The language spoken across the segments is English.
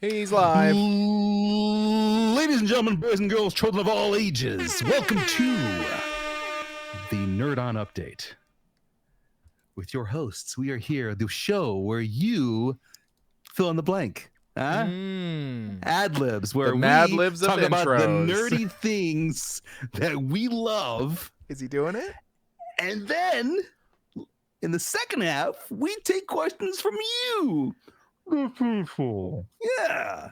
He's live. Ladies and gentlemen, boys and girls, children of all ages, welcome to the Nerd On Update. With your hosts, we are here, the show where you fill in the blank. Ad-libs, where we Mad-libs of talk about the intros. nerdy things that we love. Is he doing it? And then, in the second half, we take questions from you. The people. Yeah.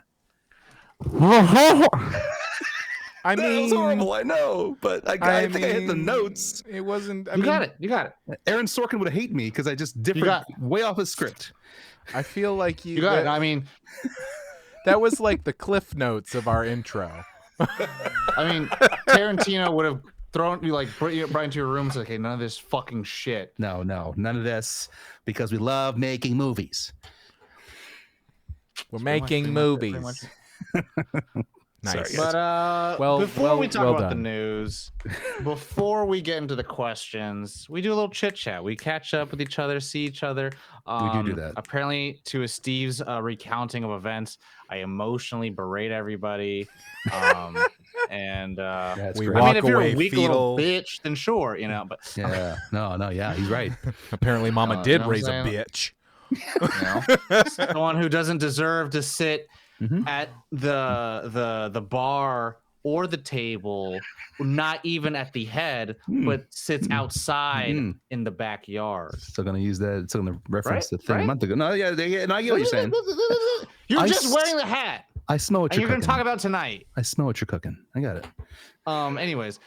I That mean, was horrible, I know, but I think I hit the notes. It wasn't. You got it. Aaron Sorkin would hate me because I just differed way off his script. I feel like You got it. I mean, that was like the cliff notes of our intro. Tarantino would have thrown you like brought you into your room and said, "Okay, none of this fucking shit." No, none of this, because we love making movies. We're making movies. Nice. Sorry, But before we talk well about the done. news, before we get into the questions, we do a little chit chat. We catch up with each other, see each other. We do that. Apparently, to Steve's recounting of events, I emotionally berate everybody. And That's we great. walk if you're away a weak fetal. little bitch, then sure, you know. But Yeah, yeah, he's right. Apparently, Mama you did know what raise a I'm saying? bitch. you know, someone who doesn't deserve to sit Mhm. at the bar or the table, not even at the head, but sits outside in the backyard. Still gonna use that. Still gonna reference Right, the thing a right. month ago. No, yeah, and I get what you're saying. You're I just s- wearing the hat, I smell what and you're you're going cooking. to talk about tonight. I smell what you're cooking. I got it. Anyways,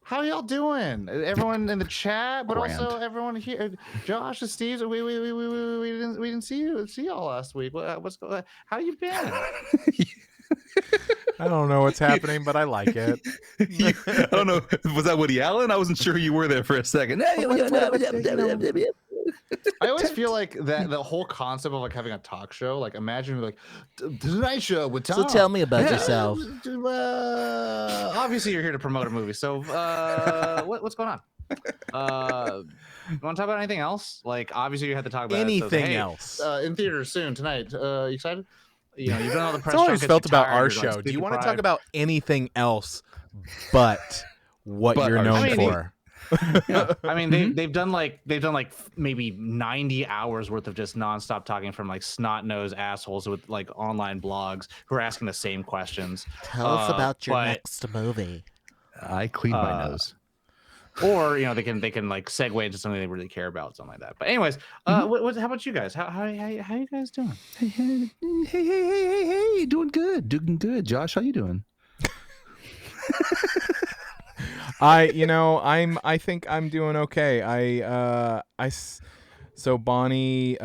how y'all doing? Everyone in the chat, but Grand. also everyone here. Josh and Steve, we didn't see y'all last week. What's going? How you been? I don't know what's happening, but I like it. I don't know. Was that Woody Allen? I wasn't sure you were there for a second. I always feel like that the whole concept of like having a talk show, like imagine like Tonight Show with Tom. So tell me about yourself. Obviously, you're here to promote a movie. So what's going on? You want to talk about anything else? Like obviously, you had to talk about Anything hey, else? in theaters soon tonight. You excited? You know, you've done all the press. That's always junkets, felt you're about tired, our you're, show. like, Do you super want to talk pride. about anything else but what But you're our known show. for? I mean, they've done like maybe 90 hours worth of just nonstop talking from like snot-nosed assholes with like online blogs who are asking the same questions. Tell us about your but- next movie. I cleaned my nose. Or you know they can like segue into something they really care about, something like that. But anyways, how about you guys? How you guys doing? Hey, doing good. Josh, how you doing? I think I'm doing okay. So Bonnie,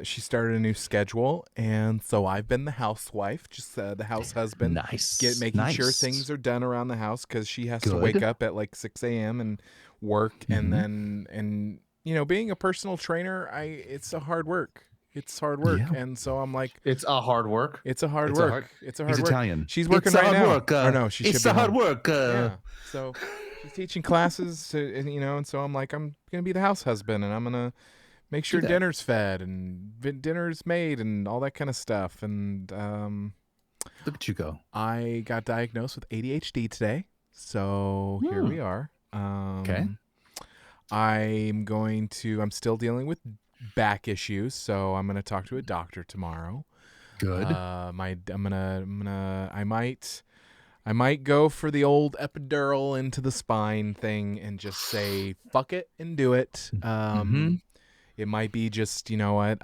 she started a new schedule, and so I've been the housewife, just the house husband. Nice. Making sure things are done around the house because she has to Good. wake up at like 6 a.m. and work, and then being a personal trainer, it's a hard work. It's hard work, Yeah. and so I'm like, It's a hard work. it's a hard It's a work. hard- It's a hard He's work. Italian. She's working It's a right hard now. work. Or no, she it's should be a hard home. work. Yeah. So she's teaching classes, and so I'm like, I'm gonna be the house husband, and I'm gonna make sure that. dinner's fed and dinner's made and all that kind of stuff. And Look at you go. I got diagnosed with ADHD today, so here we are. Okay. I'm still dealing with back issues, so I'm gonna talk to a doctor tomorrow. Good. I might go for the old epidural into the spine thing and just say fuck it and do it. It might be just, you know what,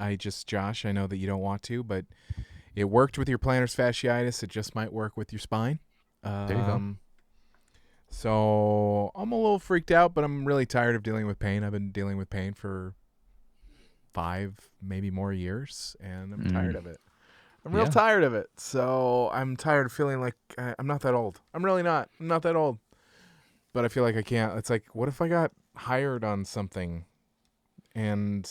Josh, I know that you don't want to, but it worked with your plantar fasciitis. It just might work with your spine. There you go. So I'm a little freaked out, but I'm really tired of dealing with pain. I've been dealing with pain for 5, maybe more years, and I'm tired of it. I'm real tired of it. So I'm tired of feeling like I'm not that old. I'm really not. I'm not that old. But I feel like I can't. It's like, what if I got hired on something? And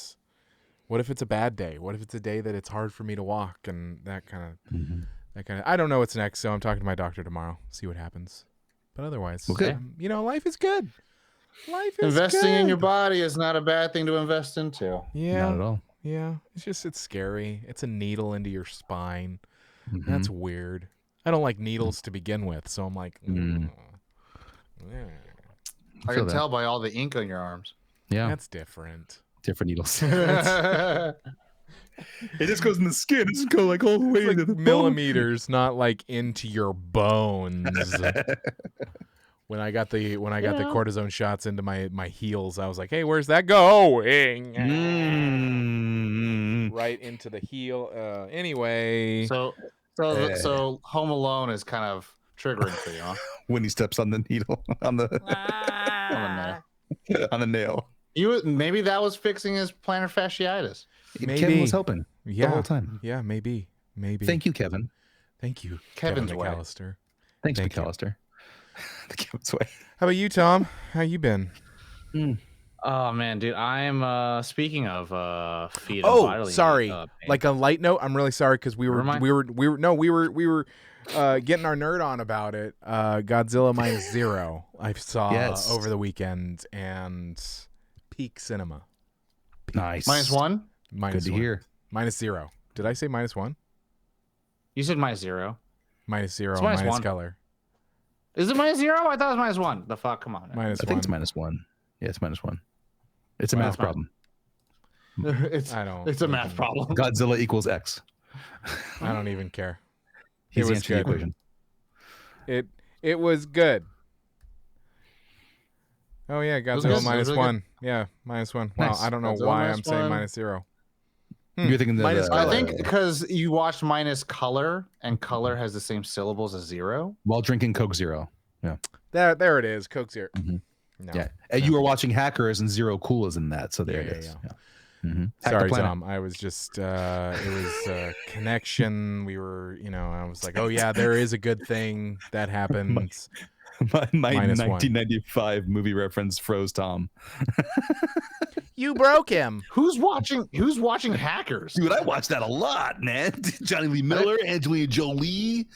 what if it's a bad day? What if it's a day that it's hard for me to walk and that kind of, I don't know what's next. So I'm talking to my doctor tomorrow. See what happens. But otherwise, Okay. Life is good. Life is Investing in good. your body is not a bad thing to invest into. Yeah. Not at all. Yeah, it's scary. It's a needle into your spine. Mhm. That's weird. I don't like needles to begin with, so I'm like, Mm. yeah, I Feel can that. tell by all the ink on your arms. Yeah, that's different. different needles. That's It just goes in the skin. It just go like all the way It's like into the millimeters, not like into your bones. When I got the cortisone shots into my heels, I was like, "Hey, where's that going?" Mm. Right into the heel. Anyway, so Home Alone is kind of triggering for you, huh? When he steps on the needle on the on the nail. Maybe that was fixing his plantar fasciitis. Maybe. Kevin was helping yeah, the whole time. yeah, maybe. Thank you, Kevin. Thank you, Kevin's Kevin way. McAllister. Thanks, Thank you. McAllister. The Kevin's way. How about you, Tom? How you been? Oh man, dude, I am speaking of feet. and Oh, bodily, sorry. pain. Like a light note, I'm really sorry because we were Never mind. we were getting our nerd on about it. Godzilla minus zero. I saw Yes. over the weekend and peak cinema. Nice. -1. Minus Good to one. hear. Minus zero. Did I say minus one? You said -0. Minus zero. It's Minus -1. color. Is it -0? I thought it was -1. The fuck? Come on. Minus I think it's one. -1. Yeah, it's -1. It's a Well, math fine. problem. it's I don't. it's a math even- problem. Godzilla equals X. I don't even care. He's It the was answer to the good. equation. It was good. Oh yeah, was Godzilla good. minus It was really one. Yeah, minus one. Wow, Nice. I don't know Godzilla why minus I'm saying one. minus zero. You're thinking Minus the I color. think because you watched minus color, and color has the same syllables as zero. while drinking Coke Zero. There it is. Coke zero. Mhm. No. Yeah, and you were watching Hackers, and Zero Cool is in that. So there Yeah, it is. yeah, Yeah. Mhm. Hack the Sorry, planet. Tom. I was just it was connection. We were, I was like, oh yeah, there is a good thing that happens. my Minus one. 1995 movie reference froze Tom. You broke him. Who's watching Hackers? Dude, I watched that a lot, man. Johnny Lee Miller, Angelina Jolie.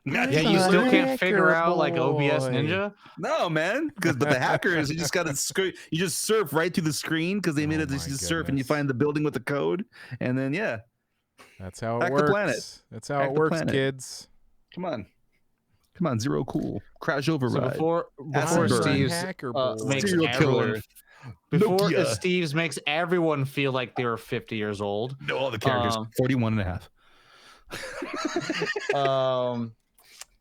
Yeah, you still can't figure out like OBS boy. Ninja. No, man. But the hackers, you just got to you just surf right through the screen because they made Oh it just my surf and you goodness. find the building with the code, and then yeah, That's how it Hack the works. planet. That's how Hack it the works, planet. kids. come on, Zero Cool, Crash Override. So before Assenberg. Steve's Hacker boy. makes Serial everyone killer. before Nokia. Steve's makes everyone feel like they were 50 years old. No, all the characters, 41 and a half.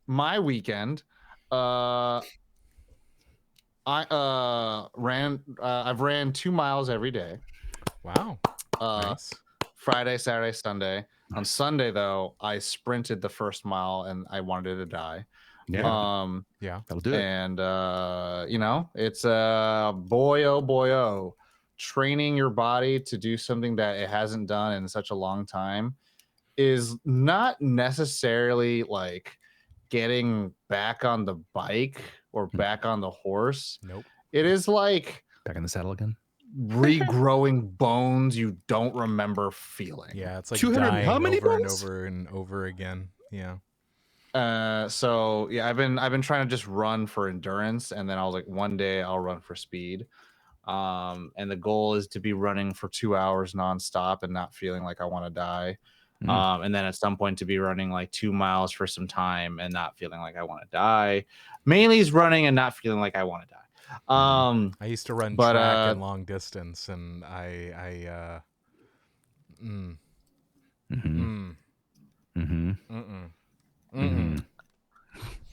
My weekend, I've ran 2 miles every day. Wow. Uh, Nice. Friday, Saturday, Sunday. On Sunday though, I sprinted the first mile and I wanted to die. Yeah, Yeah. that'll do it. And it's boy oh, training your body to do something that it hasn't done in such a long time is not necessarily like getting back on the bike or back on the horse. Nope. It is like Back in the saddle again. regrowing bones you don't remember feeling. Yeah, it's like 200 dying how many over and bones? over and over again. Yeah. So yeah, I've been trying to just run for endurance, and then I was like, one day I'll run for speed. And the goal is to be running for 2 hours nonstop and not feeling like I want to die. And then at some point to be running like 2 miles for some time and not feeling like I want to die. Mainly is running and not feeling like I want to die. I used to run But, track and long distance, and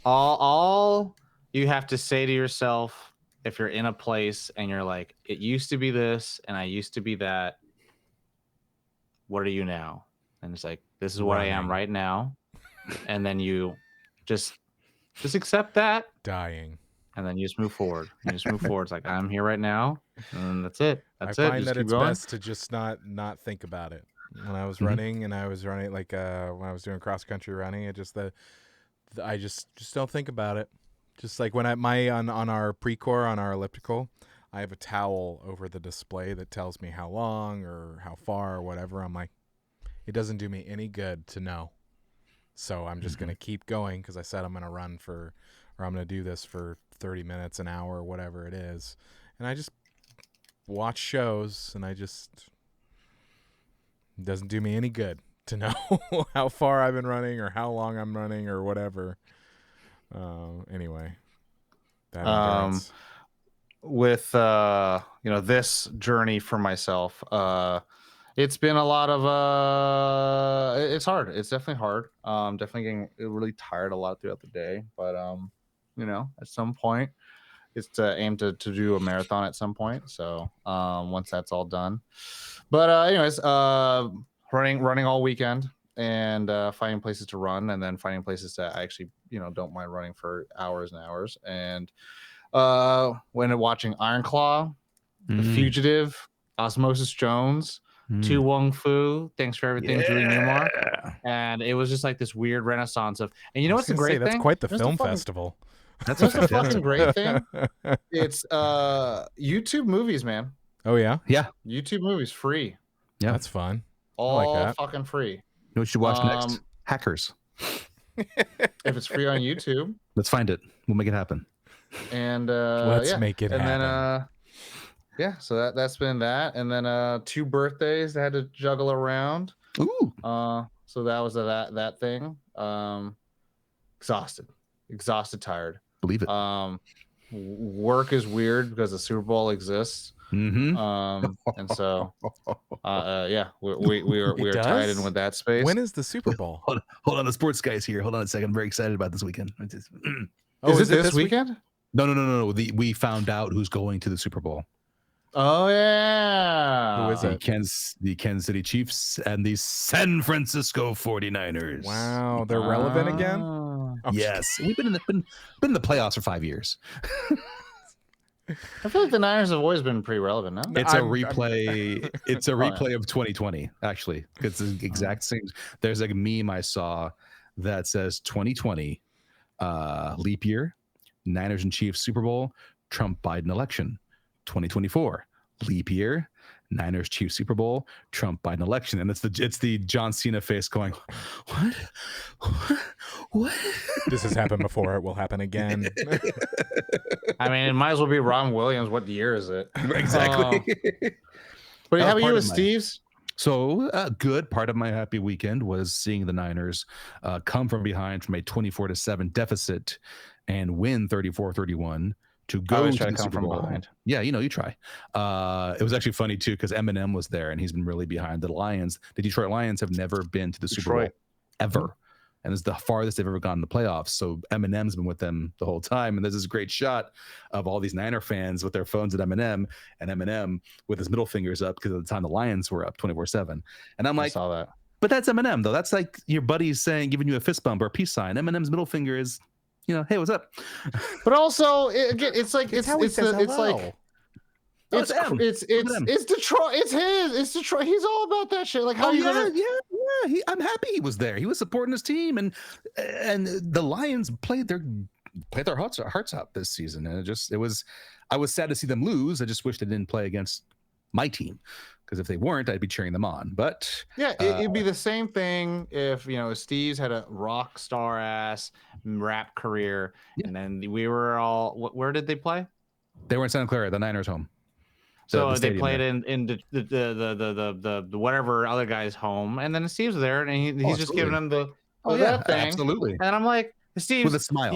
all you have to say to yourself if you're in a place and you're like, it used to be this and I used to be that, what are you now? And it's like, this is what I am Running. right now. And then you just accept that, dying. and then you just move forward. You just move forward. It's like, I'm here right now, and that's it. That's I it. find Just that keep it's going. best to just not think about it. When I was Mhm. running, and I was running like when I was doing cross country running, it just I just don't think about it. Just like when on our Precor on our elliptical, I have a towel over the display that tells me how long or how far or whatever. I'm like, it doesn't do me any good to know. So I'm just gonna keep going because I said I'm gonna run or I'm gonna do this for 30 minutes, an hour, whatever it is, and I just watch shows and I just It doesn't do me any good to know how far I've been running or how long I'm running or whatever. Anyway, that endurance. With this journey for myself, it's been a lot of it's hard. It's definitely hard. Definitely getting really tired a lot throughout the day, but at some point it's to aim to do a marathon at some point. So once that's all done, but anyways, running all weekend and finding places to run, and then finding places that I actually don't mind running for hours and hours. And when watching Iron Claw, The Fugitive, Osmosis Jones, To Wong Fu, Thanks for Everything, Julie Newmar, and it was just like this weird renaissance of. And you know what's the great thing? That's quite the film festival. That's the fucking great thing. It's YouTube movies, man. Oh yeah, YouTube movies free. Yeah, that's fun. All like that. fucking free. You know what you should watch next? Hackers. If it's free on YouTube, let's find it. We'll make it happen. And let's make it happen. And then so that's been that. And then 2 birthdays I had to juggle around. Ooh. So that was that thing. Exhausted, tired. Believe it. Work is weird because the Super Bowl exists. Mm-hmm. And so we are tied in with that space. When is the Super Bowl? Hold on, the sports guys here. Hold on a second. I'm very excited about this weekend. Is it this weekend? No. We found out who's going to the Super Bowl. Oh yeah. Who is it? The Kansas City Chiefs and the San Francisco 49ers. Wow, they're relevant again? Oh, Yes. We've been in the playoffs for 5 years. I feel like the Niners have always been pretty relevant, no? It's a replay. It's a replay of 2020, actually. It's the exact same. There's like a meme I saw that says 2020, leap year, Niners and Chiefs Super Bowl, Trump Biden election. 2024, leap year, Niners Chiefs Super Bowl, Trump Biden election. And it's the John Cena face going, what? This has happened before. It will happen again. I mean, it might as well be Ron Williams. What year is it? Exactly. But how about you with Steve's? So good. Part of my happy weekend was seeing the Niners come from behind from a 24-7 deficit and win 34-31 to go to the Super Bowl. Behind. Yeah, you try. It was actually funny too because Eminem was there and he's been really behind the Lions. The Detroit Lions have never been to the Super Bowl ever. And it's the farthest they've ever gone in the playoffs. So Eminem's been with them the whole time. And there's this great shot of all these Niner fans with their phones at Eminem and Eminem with his middle fingers up because at the time the Lions were up 24/7. And I'm like, I saw that. But that's Eminem though. That's like your buddies giving you a fist bump or a peace sign. Eminem's middle finger is, hey, what's up? But also, it's like it's Detroit. It's his. It's Detroit. He's all about that shit. Like, how are you gonna? Yeah. I'm happy he was there. He was supporting his team, and the Lions played their hearts out this season. And I was sad to see them lose. I just wish they didn't play against my team, because if they weren't, I'd be cheering them on. But yeah, it'd be the same thing if Steve's had a rock star ass rap career, and then we were all. Where did they play? They were in Santa Clara, the Niners' home. So they played in the whatever other guy's home, and then Steve's there, and he's just giving them the that thing. Absolutely. And I'm like, Steve, with a smile.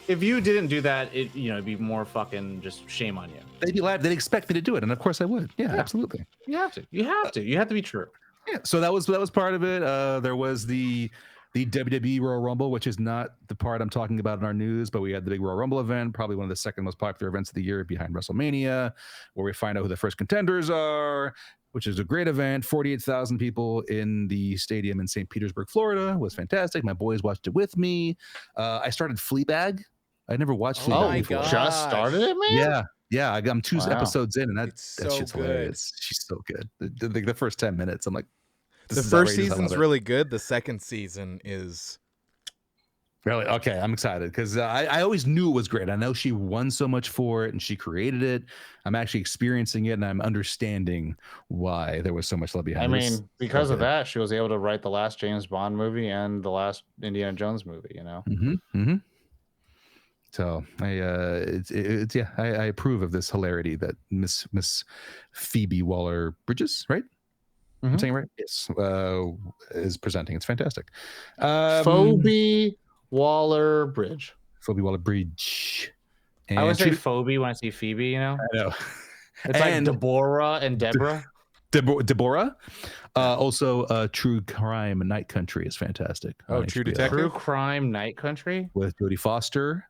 If you didn't do that, it'd be more fucking just shame on you. They'd be glad. They'd expect me to do it, and of course I would. Yeah, absolutely. You have to. You have to be true. Yeah. So that was part of it. There was the WWE Royal Rumble, which is not the part I'm talking about in our news, but we had the big Royal Rumble event, probably one of the second most popular events of the year behind WrestleMania, where we find out who the first contenders are, which is a great event. 48,000 people in the stadium in St. Petersburg, Florida. It was fantastic. My boys watched it with me. I started Fleabag. I never watched Fleabag before. Just started it, man? Yeah. I'm 2 episodes in, and that so shit's hilarious. She's so good. The first 10 minutes, I'm like, the first season's really good. The second season is really okay. I'm excited because I always knew it was great. I know she won so much for it and she created it. I'm actually experiencing it and I'm understanding why there was so much love behind it. I mean, because of that, she was able to write the last James Bond movie and the last Indiana Jones movie. So I approve of this hilarity that Miss Phoebe Waller-Bridges, right? I'm Mhm. saying it right? Yes. Is presenting. It's fantastic. Phoebe Waller Bridge. Phoebe Waller-Bridge. I always say True- Phoebe when I see Phoebe. You know, I know. it's like And Deborah and Deborah. Deborah. Also, True Crime Night Country is fantastic. Oh, on True HBO Detective? True Crime Night Country. with Jodie Foster,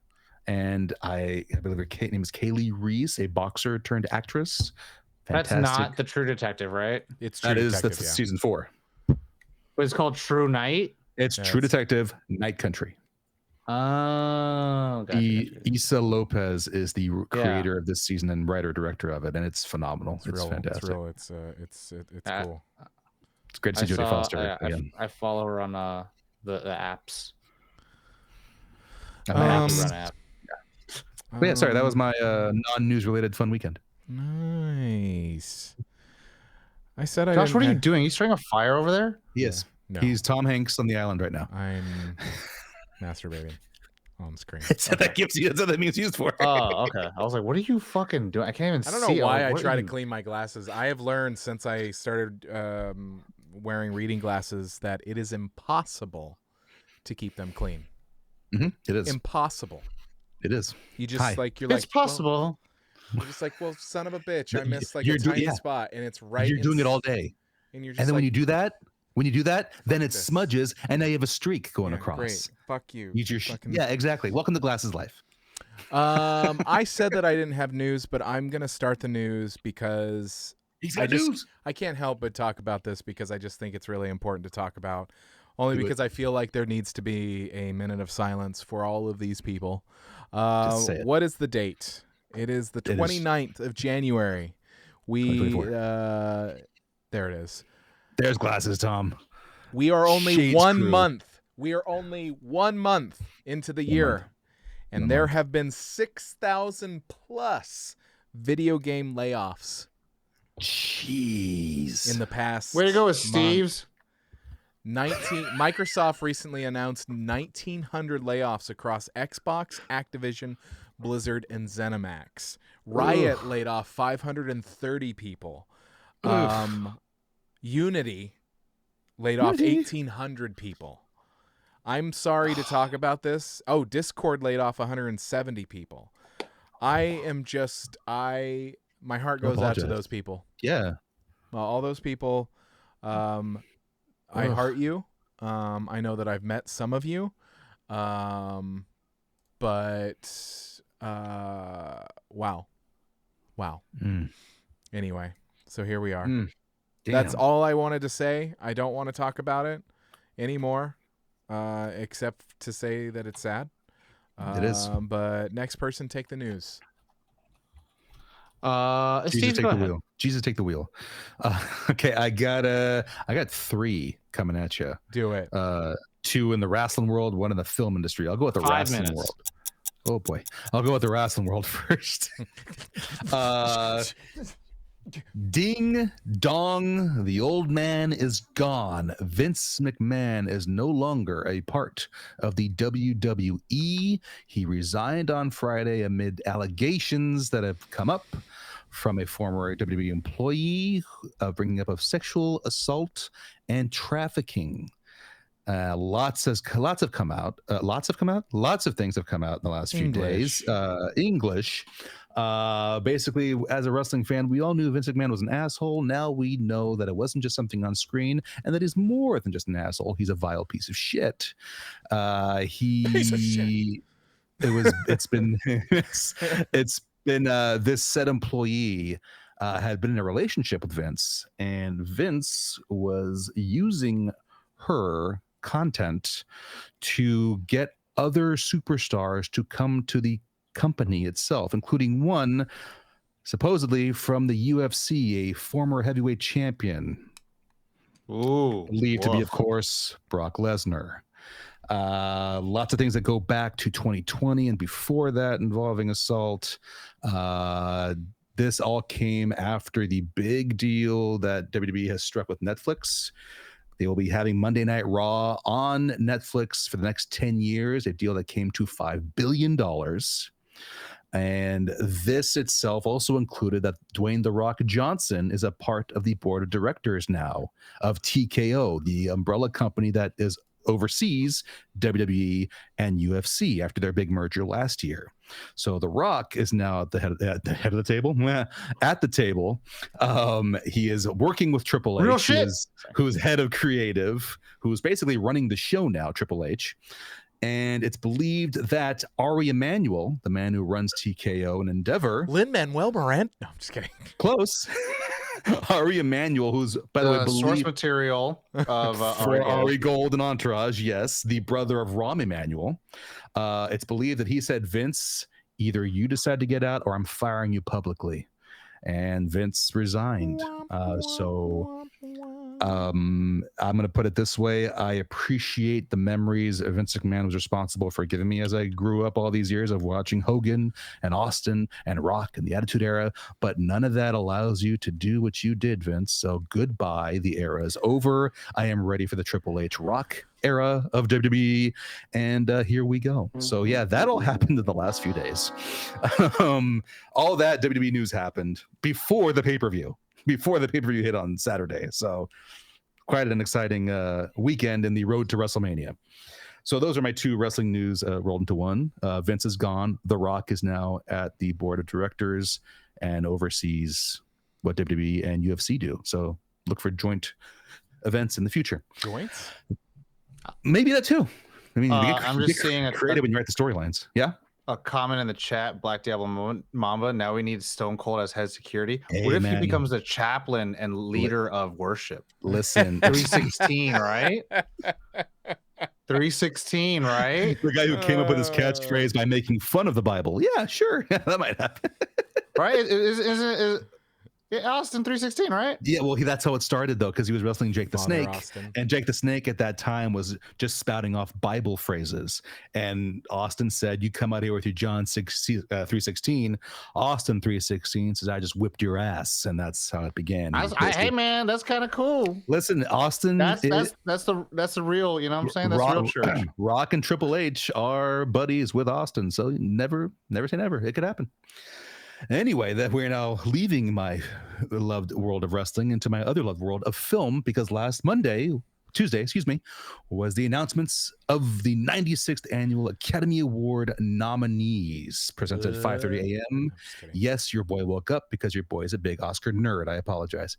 and I believe her name is Kaylee Reese, a boxer turned actress. That's Fantastic. not the True Detective, right? It's True That's Detective, yeah. season 4. But it's called True Night. It's Yeah, True it's- Detective Night Country. Oh, gotcha. Issa Lopez is the creator of this season and writer director of it, and it's phenomenal. It's, real, fantastic. It's real. It's cool. It's great to see Jodie Foster again. I follow her on the apps. The Happy apps. Run app. But yeah, sorry, that was my non-news related fun weekend. Nice. I said I Josh, didn't what are you have- doing? You starting a fire over there? Yes, No, he's Tom Hanks on the island right now. I'm masturbating on screen. That's what that gives you. That's what that means used for. Oh, okay. I was like, what are you fucking doing? I can't even I don't see. know why I what try are to you- clean my glasses. I have learned since I started wearing reading glasses that it is impossible to keep them clean. It is. Impossible. It is. You just Hi. you're It's like, well, possible. you're just like, well, son of a bitch, I No, missed like you're a doing- tiny yeah. spot, and it's right. You're doing it all day, and you're just and then like, when you do that, then it this. smudges, and now you have a streak going yeah, across. Great. Fuck you. Use your fucking- yeah, exactly. Welcome to Glasses Life. I said that I didn't have news, but I'm gonna start the news because He's got news. I can't help but talk about this because I just think it's really important to talk about. Only Do it. because I feel like there needs to be a minute of silence for all of these people. Just say it. What is the date? It is the It is 29th of January. We 2024. there it is. There's glasses, Tom. We are only Shades one crew. month. We are only 1 month into the year. month. And 1 there month. have been 6,000 plus video game layoffs Jeez. in the past. Way to go with month. Steve's. 19 Microsoft recently announced 1,900 layoffs across Xbox, Activision, Blizzard, and ZeniMax. Riot laid off 530 people. Unity laid off Unity? 1,800 people. I'm sorry to talk about this. Oh, Discord laid off 170 people. My heart goes out to apologize. those people. Yeah. All those people. I Ugh. heart you. I know that I've met some of you. But wow. Mm. Anyway, so here we are. Mm. That's Damn. all I wanted to say. I don't want to talk about it anymore, except to say that it's sad. It is. But next person, take the news. Jesus, Steve, take go the ahead. wheel. Jesus, take the wheel. Okay, I got 3 coming at you. Do it. 2 in the wrestling world, 1 in the film industry. I'll go with the 5 wrestling minutes. world. Oh boy, I'll go with the wrestling world first. Ding dong, the old man is gone. Vince McMahon is no longer a part of the WWE. He resigned on Friday amid allegations that have come up from a former WWE employee bringing up of sexual assault and trafficking. Lots have come out. Lots of things have come out in the last few English. days. English. Basically, as a wrestling fan, we all knew Vince McMahon was an asshole. Now we know that it wasn't just something on screen, and that he's more than just an asshole. He's a vile piece of shit. Piece of shit. It's been this said employee had been in a relationship with Vince, and Vince was using her content to get other superstars to come to the company itself, including one supposedly from the UFC, a former heavyweight champion, Ooh, believed to be, of woof. course, Brock Lesnar. Lots of things that go back to 2020 and before that involving assault. This all came after the big deal that WWE has struck with Netflix. They will be having Monday Night Raw on Netflix for the next 10 years, a deal that came to $5 billion. And this itself also included that Dwayne "The Rock" Johnson is a part of the board of directors now of TKO, the umbrella company that is oversees WWE and UFC after their big merger last year. So The Rock is now at the head of the table. At the table, he is working with Triple Real H, shit. who's head of creative, who's basically running the show now. Triple H. And it's believed that Ari Emanuel, the man who runs TKO and Endeavor, Lin-Manuel Miranda. No, I'm just kidding. close. Ari Emanuel, who's by the way source believed material of for Ari Gold and Entourage, yes, the brother of Rahm Emanuel. It's believed that he said, Vince, either you decide to get out or I'm firing you publicly. And Vince resigned. I'm going to put it this way. I appreciate the memories Vince McMahon was responsible for giving me as I grew up all these years of watching Hogan and Austin and Rock and the Attitude Era, but none of that allows you to do what you did, Vince. So goodbye. The era is over. I am ready for the Triple H Rock era of WWE, and here we go. So yeah, that all happened in the last few days. All that WWE news happened before the pay-per-view hit on Saturday. So quite an exciting weekend in the road to WrestleMania. So those are my two wrestling news rolled into one. Vince is gone. The Rock is now at the board of directors and oversees what WWE and UFC do. So look for joint events in the future. Joints? Maybe that too. I mean, I'm just seeing creative when you write the storylines. Yeah. a comment in the chat, Black Diablo Mamba. Now we need Stone Cold as head security. What if he Amen. becomes the chaplain and leader of worship? Listen, 316, right? 316, right? the guy who came up with his catchphrase by making fun of the Bible. Yeah, sure. Yeah, that might happen. Right? Is Austin 316, right? Yeah, well, that's how it started, though, because he was wrestling Jake the Father Snake. Austin. And Jake the Snake at that time was just spouting off Bible phrases. And Austin said, you come out here with your John 3:16. Austin 3:16 says, I just whipped your ass. And that's how it began. Hey, man, that's kind of cool. Listen, Austin. That's the real, you know what I'm saying? That's real church. Rock and Triple H are buddies with Austin. So never say never. It could happen. Anyway, that we're now leaving my loved world of wrestling into my other loved world of film, because last Tuesday, was the announcements of the 96th Annual Academy Award nominees presented at 5:30 a.m. Yes, your boy woke up because your boy is a big Oscar nerd. I apologize.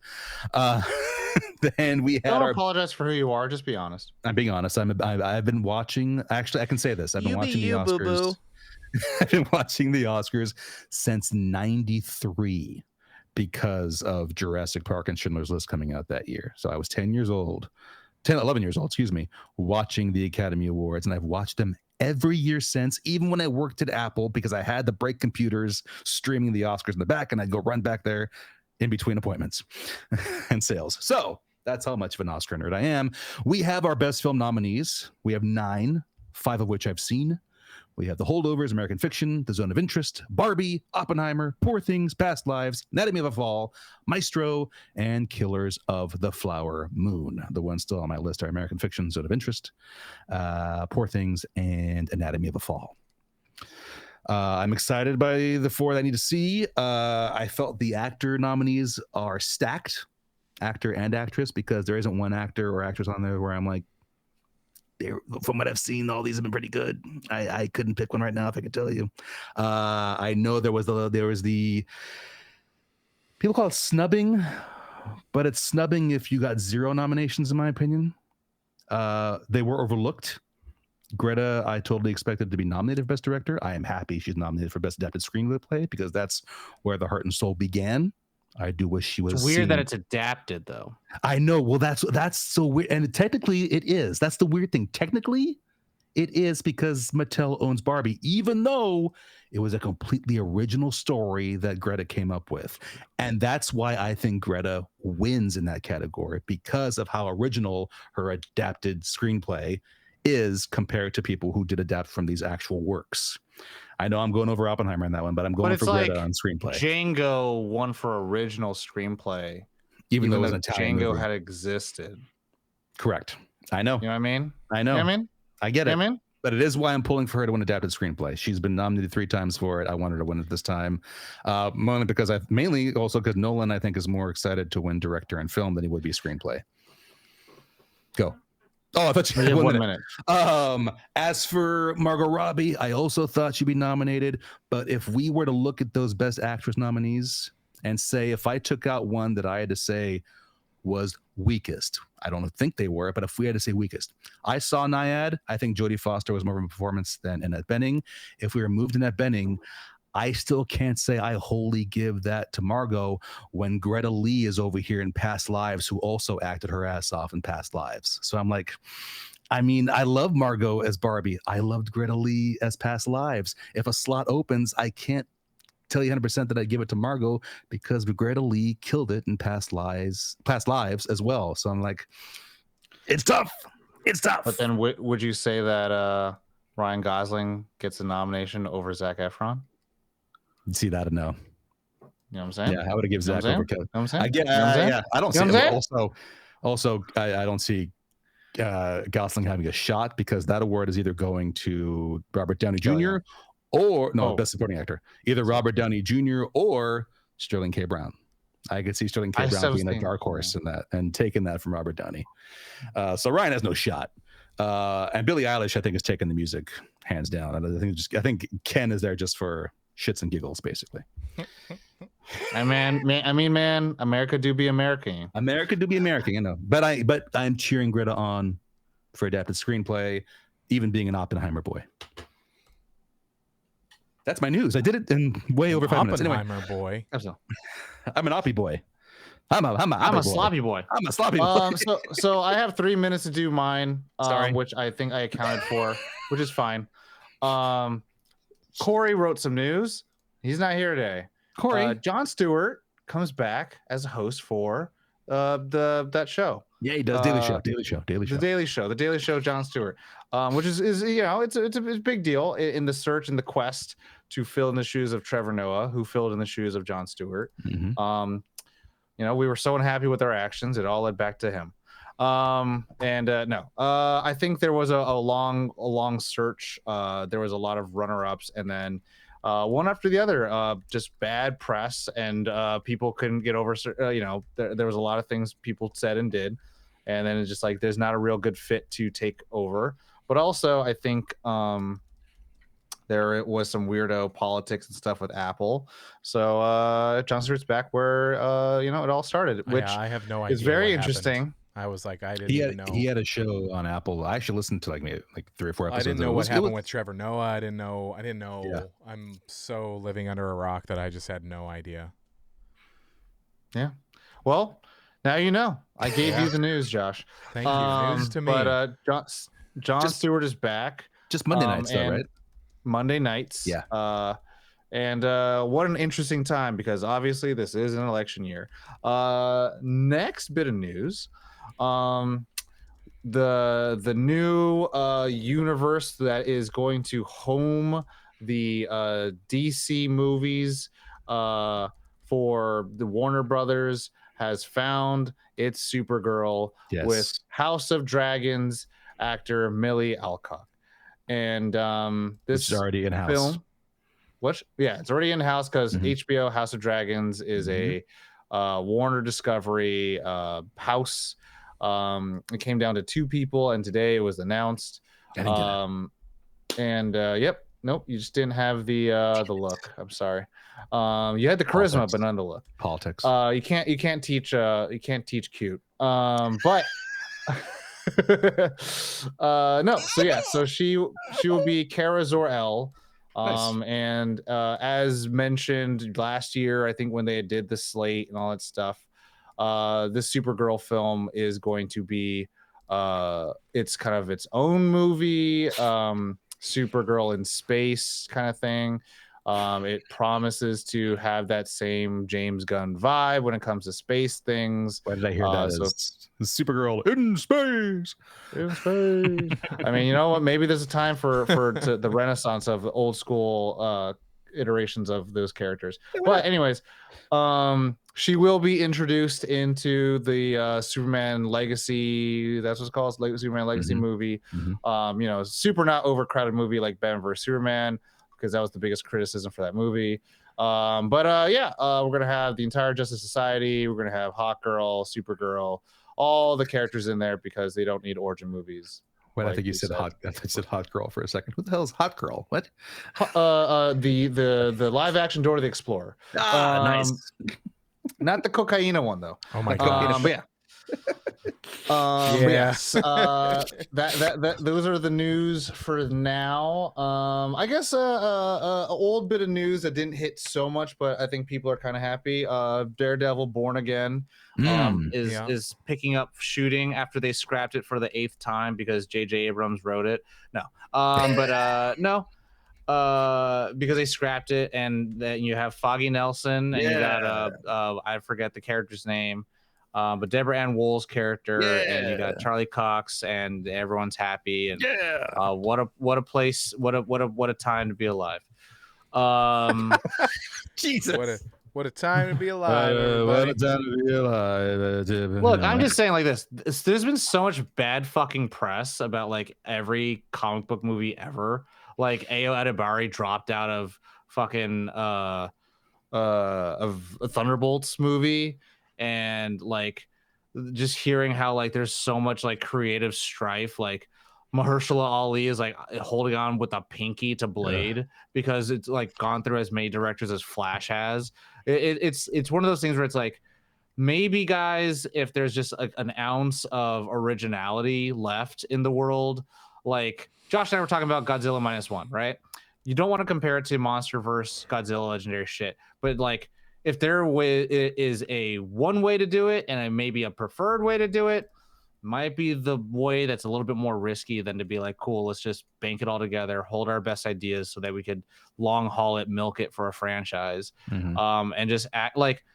Then we had Don't apologize for who you are. Just be honest. I'm being honest. I've been watching. Actually, I can say this. I've been watching the Oscars. Boo-boo. I've been watching the Oscars since '93 because of Jurassic Park and Schindler's List coming out that year. So I was 11 years old, watching the Academy Awards, and I've watched them every year since, even when I worked at Apple, because I had the break computers streaming the Oscars in the back, and I'd go run back there in between appointments and sales. So that's how much of an Oscar nerd I am. We have our best film nominees. We have 9, 5 of which I've seen. We have The Holdovers, American Fiction, The Zone of Interest, Barbie, Oppenheimer, Poor Things, Past Lives, Anatomy of a Fall, Maestro, and Killers of the Flower Moon. The ones still on my list are American Fiction, Zone of Interest, Poor Things, and Anatomy of a Fall. I'm excited by the 4 that I need to see. I felt the actor nominees are stacked, actor and actress, because there isn't one actor or actress on there where I'm like, from what I've seen, all these have been pretty good. I couldn't pick one right now if I could tell you. I know there was the people call it snubbing, but it's snubbing if you got 0 nominations, in my opinion. They were overlooked. Greta, I totally expected to be nominated for Best Director. I am happy she's nominated for Best Adapted Screenplay, because that's where the heart and soul began. I do wish she was. It's weird that it's adapted, though. I know. Well, that's so weird. And technically, it is. That's the weird thing. Technically, it is, because Mattel owns Barbie, even though it was a completely original story that Greta came up with. And that's why I think Greta wins in that category, because of how original her adapted screenplay is compared to people who did adapt from these actual works. I know I'm going over Oppenheimer on that one, but I'm going for Greta on screenplay. Django won for original screenplay, even though it was an Italian Django movie. had existed. Correct. I know. You know what I mean? I know. You know what I mean? I get it. You know what I mean? But it is why I'm pulling for her to win adapted screenplay. She's been nominated 3 times for it. I wanted to win it this time, mainly also because Nolan, I think, is more excited to win director and film than he would be screenplay. Go. Oh, I thought you had 1 minute. As for Margot Robbie, I also thought she'd be nominated. But if we were to look at those Best Actress nominees and say, if I took out one that I had to say was weakest, I don't think they were, but if we had to say weakest, I saw Nyad. I think Jodie Foster was more of a performance than Annette Bening. If we removed Annette Bening, I still can't say I wholly give that to Margot when Greta Lee is over here in Past Lives, who also acted her ass off in Past Lives. So I'm like, I mean, I love Margot as Barbie. I loved Greta Lee as Past Lives. If a slot opens, I can't tell you 100% that I'd give it to Margot because Greta Lee killed it in Past Lives as well. So I'm like, it's tough. It's tough. But then would you say that Ryan Gosling gets a nomination over Zac Efron? See that? No. You know what I'm saying? Yeah, I would have given Zach over Kelly. You know what I'm saying? I get, yeah, I don't see it. Also, I don't see Gosling having a shot because that award is either going to Robert Downey Jr. or Best Supporting Actor, either Robert Downey Jr. or Sterling K. Brown. I could see Sterling K. Brown being a dark horse in that and taking that from Robert Downey. So Ryan has no shot. And Billie Eilish, I think, is taking the music hands down. I think Ken is there just for shits and giggles, basically. And man, America do be American. America do be American, you know. But I'm cheering Greta on for adapted screenplay, even being an Oppenheimer boy. That's my news. I did it in way over 5 minutes. Anyway, Oppenheimer boy. I'm an Oppie boy. I'm a sloppy boy. I'm a sloppy boy. So I have 3 minutes to do mine, Sorry. which I think I accounted for, which is fine. Corey wrote some news. He's not here today. Corey, Jon Stewart comes back as a host for that show. Yeah, he does. Daily Show. The Daily Show. Jon Stewart, which is it's a big deal in the search and the quest to fill in the shoes of Trevor Noah, who filled in the shoes of Jon Stewart. Mm-hmm. We were so unhappy with our actions; it all led back to him. I think there was a long search. There was a lot of runner-ups, and then one after the other, just bad press, and people couldn't get over. There was a lot of things people said and did, and then it's just like there's not a real good fit to take over. But also, I think there was some weirdo politics and stuff with Apple. So Jon Stewart's back where it all started, which I have no idea. Is very what interesting. Happened. I was like, I didn't even know. He had a show on Apple. I actually listened to maybe 3 or 4 episodes. I didn't know what happened with Trevor Noah. I didn't know. Yeah. I'm so living under a rock that I just had no idea. Yeah. Well, now you know. I gave you the news, Josh. Thank you. News to me. But Jon Stewart is back. Just Monday nights, though, right? Monday nights. Yeah. And what an interesting time, because obviously this is an election year. Next bit of news, the new universe that is going to home the DC movies for the Warner Brothers has found its Supergirl with House of Dragons actor Millie Alcock. And this is already in house. Film, it's already in house because HBO House of Dragons is a Warner Discovery house. It came down to 2 people, and today it was announced. Nope, you just didn't have the look. I'm sorry. You had the charisma, Politics. but none of the look. Politics. You can't teach cute. But no. So she will be Kara Zor-El. Nice. And as mentioned last year, I think when they did the slate and all that stuff, this Supergirl film is going to be it's kind of its own movie, Supergirl in space kind of thing. It promises to have that same James Gunn vibe when it comes to space things. Why did I hear that? Supergirl in space. I mean, you know what? Maybe there's a time for the renaissance of old school iterations of those characters. But anyways, She will be introduced into the Superman Legacy. That's what it's called, Superman Legacy movie. You know, super not overcrowded movie like Batman vs Superman, because that was the biggest criticism for that movie. We're gonna have the entire Justice Society. We're gonna have Hawkgirl, Supergirl, all the characters in there because they don't need origin movies. Wait, like I think you said hot. I said hot girl for a second. Who the hell is hot girl? What? The live action Dora the Explorer. Nice. Not the cocaine one though. Oh my god. But yeah. Yes. That those are the news for now. I guess a old bit of news that didn't hit so much, but I think people are kind of happy. Daredevil Born Again is picking up shooting after they scrapped it for the 8th time because J.J. Abrams wrote it. No. Because they scrapped it, and then you have Foggy Nelson, and you got I forget the character's name. But Deborah Ann Wool's character, and you got Charlie Cox, and everyone's happy. And what a place, what a time to be alive. Jesus, what a time to be alive. What a time to be alive. Look, I'm just saying like this. There's been so much bad fucking press about like every comic book movie ever. Like Ayo Edebari dropped out of fucking of a Thunderbolts movie. And like just hearing how like there's so much like creative strife, like Mahershala Ali is like holding on with a pinky to Blade because it's like gone through as many directors as Flash has. It's one of those things where it's like, maybe guys, if there's just an ounce of originality left in the world, like Josh and I were talking about Godzilla -1, right? You don't want to compare it to MonsterVerse Godzilla Legendary shit, but like, if there is a one way to do it and maybe a preferred way to do it, might be the way that's a little bit more risky than to be like, cool, let's just bank it all together, hold our best ideas so that we could long haul it, milk it for a franchise, and just act like,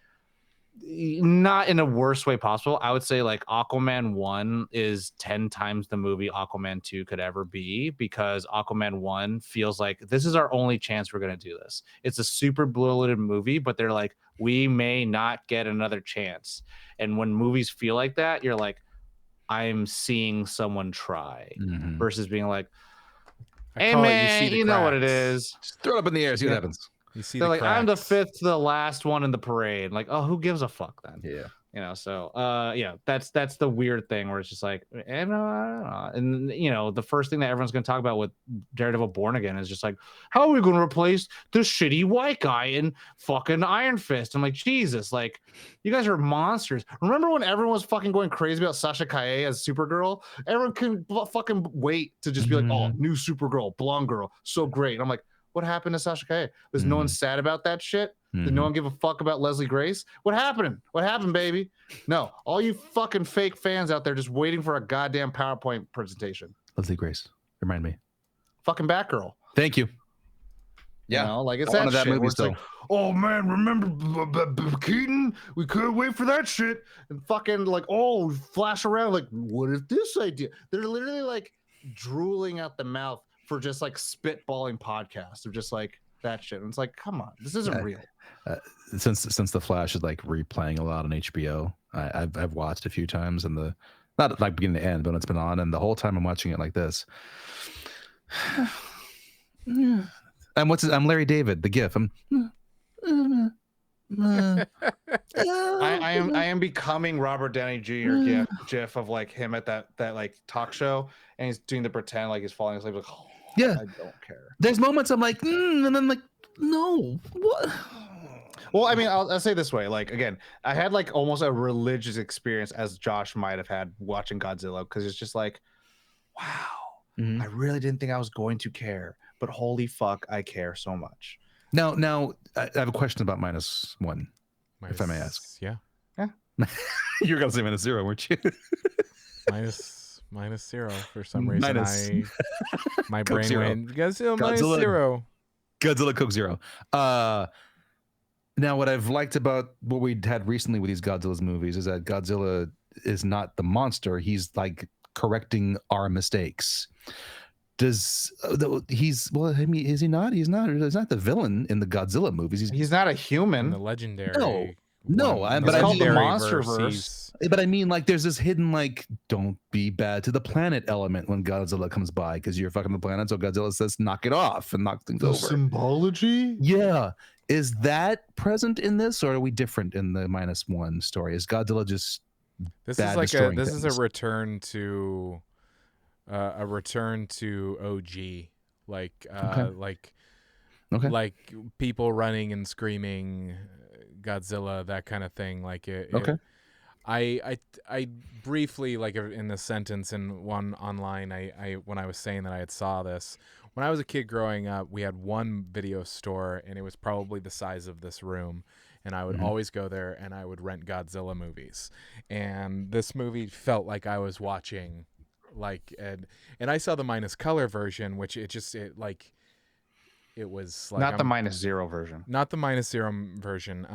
not in a worse way possible. I would say like Aquaman 1 is 10 times the movie Aquaman 2 could ever be, because Aquaman 1 feels like this is our only chance we're going to do this. It's a super bloated movie, but they're like, we may not get another chance. And when movies feel like that, you're like, I'm seeing someone try, versus being like, hey man, you know what it is. Just throw it up in the air, see what happens. You see, they're like, cracks. I'm the 5th to the last one in the parade. Like, oh, who gives a fuck then? Yeah. You know, so that's the weird thing where it's just like, and you know, the first thing that everyone's gonna talk about with Daredevil Born Again is just like, how are we gonna replace the shitty white guy in fucking Iron Fist? I'm like, Jesus, like, you guys are monsters. Remember when everyone was fucking going crazy about Sasha Calle as Supergirl? Everyone can fucking wait to just be like, oh, new Supergirl, blonde girl, so great. And I'm like, what happened to Sasha Calle? Was no one sad about that shit? Did no one give a fuck about Leslie Grace? What happened? What happened, baby? No, all you fucking fake fans out there just waiting for a goddamn PowerPoint presentation. Leslie Grace, remind me. Fucking Batgirl. Thank you. Yeah, you know, like it's that shit. Movie still. Like, oh man, remember Keaton? We couldn't wait for that shit. And fucking like, oh, flash around like, what is this idea? They're literally like drooling out the mouth for just like spitballing podcasts of just like that shit. And it's like, come on, this isn't real. Since the Flash is like replaying a lot on HBO, I've watched a few times, and the not like beginning to end, but it's been on, and the whole time I'm watching it like this. I'm Larry David, the GIF. I am becoming Robert Downey Jr. GIF of like him at that like talk show, and he's doing the pretend like he's falling asleep. Like, oh, yeah, I don't care. There's moments I'm like, and then I'm like, no, what? Well, I mean, I'll say this way. Like, again, I had like almost a religious experience, as Josh might have had watching Godzilla, because it's just like, wow, I really didn't think I was going to care, but holy fuck, I care so much. Now, I have a question about -1, if I may ask. Yeah. You were gonna say -0, weren't you? -0 for some reason. My brain Zero. went Godzilla -0. Godzilla Coke Zero. Now, what I've liked about what we had recently with these Godzilla's movies is that Godzilla is not the monster. He's like correcting our mistakes. Is he not? He's not the villain in the Godzilla movies. He's not a human. In the legendary. No, No, one but I legendary mean- called the verse, Monsterverse. he's- But I mean, like, there's this hidden, like, don't be bad to the planet element when Godzilla comes by because you're fucking the planet. So Godzilla says, knock it off and knock things over. symbology. Yeah. Is that present in this, or are we different in the -1 story? Is Godzilla just This bad is like destroying this is things? a return to OG, like Okay. like people running and screaming Godzilla, that kind of thing. Like Okay. I briefly, like in the sentence in one online, I when I was saying that I had saw this when I was a kid growing up, we had one video store and it was probably the size of this room, and I would always go there and I would rent Godzilla movies, and this movie felt like I was watching like and I saw the minus color version, which it was like Not the -0 version. not the -0 version.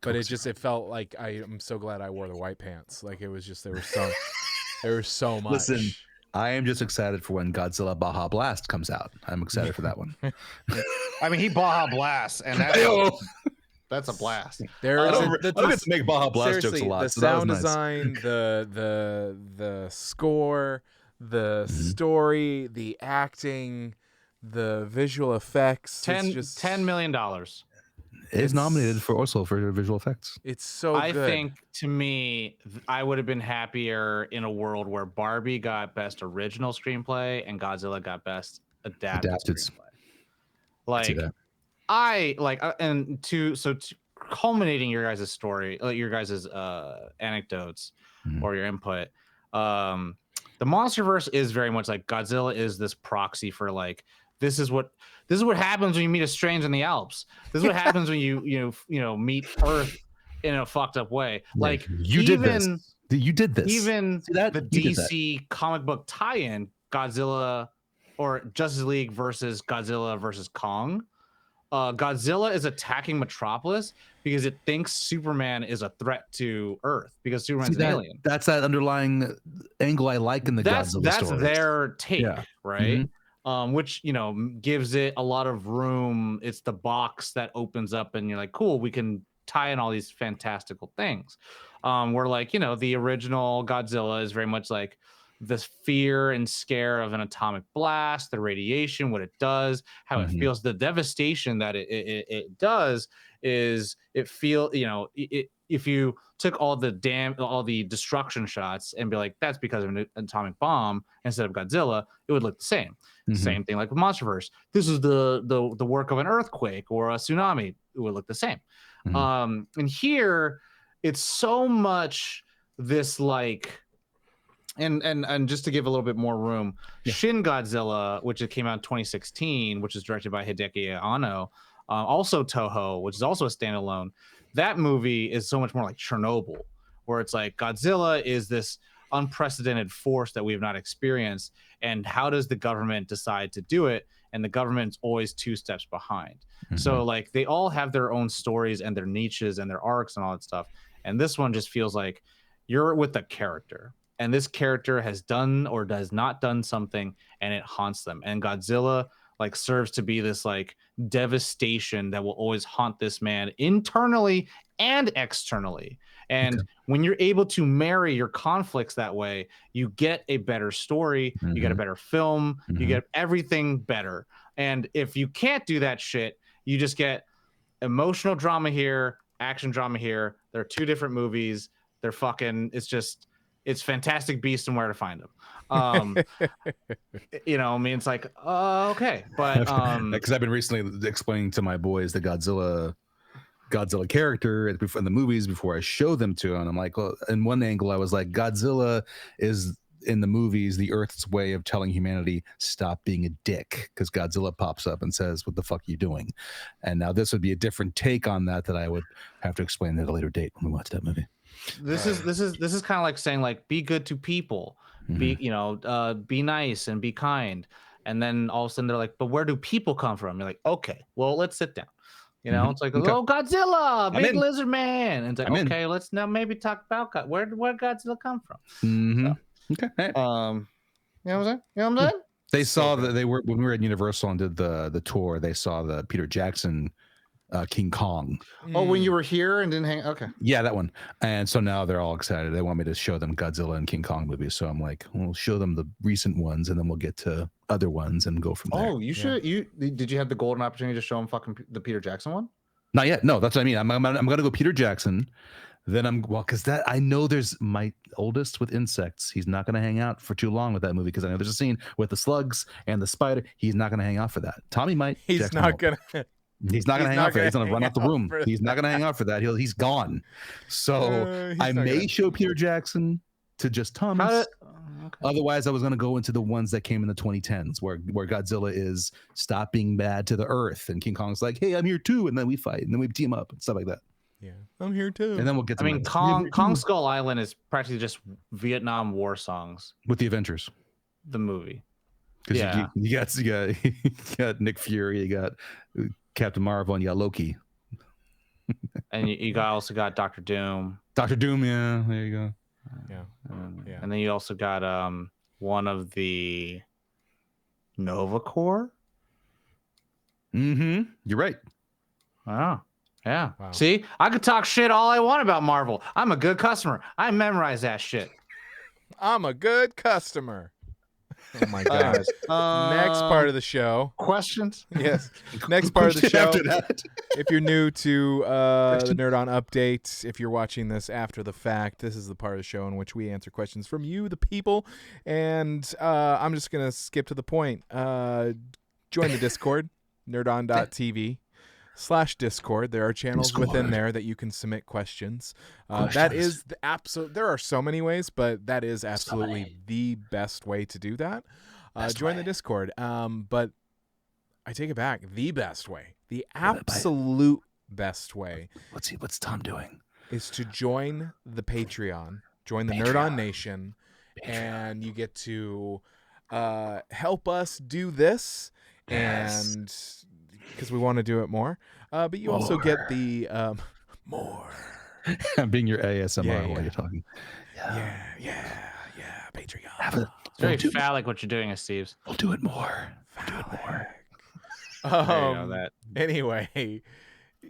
But it felt like I'm so glad I wore the white pants. Like it was just there was so much. Listen, I am just excited for when Godzilla Baja Blast comes out. I'm excited for that one. I mean, he Baja blasts, and that's a blast. There I is don't get to make Baja Blast jokes seriously, a lot. the so that was sound nice. design, the score, the story, the acting, the visual effects. It's $10 million. Is nominated for also for visual effects. It's so I good. think, to me, I would have been happier in a world where Barbie got best original screenplay and Godzilla got best adapted. Screenplay. See Like, that. Culminating your guys' story, your guys' anecdotes or your input. The Monsterverse is very much like Godzilla is this proxy for like this is what happens when you meet a stranger in the Alps. This is what happens when you meet Earth in a fucked up way. Like you did this. Even See that? the You did that. DC comic book tie-in, Godzilla or Justice League versus Godzilla versus Kong. Godzilla is attacking Metropolis because it thinks Superman is a threat to Earth because Superman's an alien. That's that underlying angle I like in the Godzilla That's stories. their take, Yeah. right? Which gives it a lot of room. It's the box that opens up, and you're like, cool, we can tie in all these fantastical things. Where like the original Godzilla is very much like the fear and scare of an atomic blast, the radiation, what it does, how it feels, the devastation that it does is it feel if you took all the destruction shots and be like that's because of an atomic bomb instead of Godzilla, it would look the same. Same thing like with Monsterverse. This is the work of an earthquake or a tsunami. It would look the same. And here it's so much this like. And just to give a little bit more room, Shin Godzilla, which came out in 2016, which is directed by Hideki Anno, also Toho, which is also a standalone. That movie is so much more like Chernobyl, where it's like Godzilla is this unprecedented force that we have not experienced, and how does the government decide to do it? And the government's always 2 steps behind. So like they all have their own stories and their niches and their arcs and all that stuff. And this one just feels like you're with a character. And this character has done or does not done something, and it haunts them. And Godzilla like serves to be this like devastation that will always haunt this man internally and externally. And when you're able to marry your conflicts that way, you get a better story, you get a better film, you get everything better. And if you can't do that shit, you just get emotional drama here, action drama here. There are 2 different movies. They're fucking. It's Fantastic Beasts and Where to Find Them. I mean, it's like, okay, but because I've been recently explaining to my boys the Godzilla character in the movies before I show them to them. I'm like, well, in one angle, I was like, Godzilla is in the movies the Earth's way of telling humanity stop being a dick, because Godzilla pops up and says, "What the fuck are you doing?" And now this would be a different take on that I would have to explain at a later date when we watch that movie. This is kind of like saying like be good to people, be nice and be kind, and then all of a sudden they're like, but where do people come from? You're like, okay, well, let's sit down. It's like, oh, Godzilla, big lizard man, and it's like, okay, let's now maybe talk about where Godzilla come from. So, Okay. Hey. you know what I'm saying? They saw that when we were at Universal and did the tour, they saw the Peter Jackson King Kong. Oh, when you were here and didn't hang. Okay. Yeah, that one. And so now they're all excited. They want me to show them Godzilla and King Kong movies. So I'm like, we'll show them the recent ones, and then we'll get to other ones and go from there. Oh, you should. Did you have the golden opportunity to show them fucking the Peter Jackson one? Not yet. No, that's what I mean. I'm gonna go Peter Jackson. Then because that I know there's my oldest with insects. He's not gonna hang out for too long with that movie because I know there's a scene with the slugs and the spider. He's not gonna hang out for that. Tommy might. He's Jackson not won't. gonna. He's not gonna hang out for that. He's gonna run out the room. for He's not gonna hang out for that. He's gone. So He's I not may gonna- show Peter Jackson to just Thomas. Otherwise, I was gonna go into the ones that came in the 2010s, where Godzilla is stop being bad to the Earth, and King Kong's like, "Hey, I'm here too," and then we fight, and then we team up and stuff like that. Yeah, I'm here too. And then we'll get to I mean, Kong Skull Island is practically just Vietnam War songs. with the Avengers. The movie. Because Yeah. you got Nick Fury, you got Captain Marvel, and you got Loki. And you also got Doctor Doom. Doctor Doom, yeah, there you go. Yeah. Yeah. And then you also got one of the Nova Corps. Mm-hmm. You're right. Oh, yeah. Wow. See, I could talk shit all I want about Marvel. I'm a good customer. I memorize that shit. I'm a good customer. Oh my god. Next part of the show. Questions. Yes. Next part of the Question show. after that. If you're new to the Nerd On Update, if you're watching this after the fact, this is the part of the show in which we answer questions from you, the people. And I'm just going to skip to the point. Join the Discord, nerdon.tv/Discord. There are channels within there that you can submit questions. That is the absolute. There are so many ways, but that is absolutely the best way to do that. Join the Discord. But I take it back. The best way, the absolute best way. What's Tom doing? Is to join the Patreon, join the Nerd On Nation, and you get to help us do this, and because we want to do it more. But you also get the more. I'm being your ASMR Yeah, while yeah. you're talking. Yeah, Patreon. It's very phallic what you're doing, Steve's. We'll do it more. That. Anyway,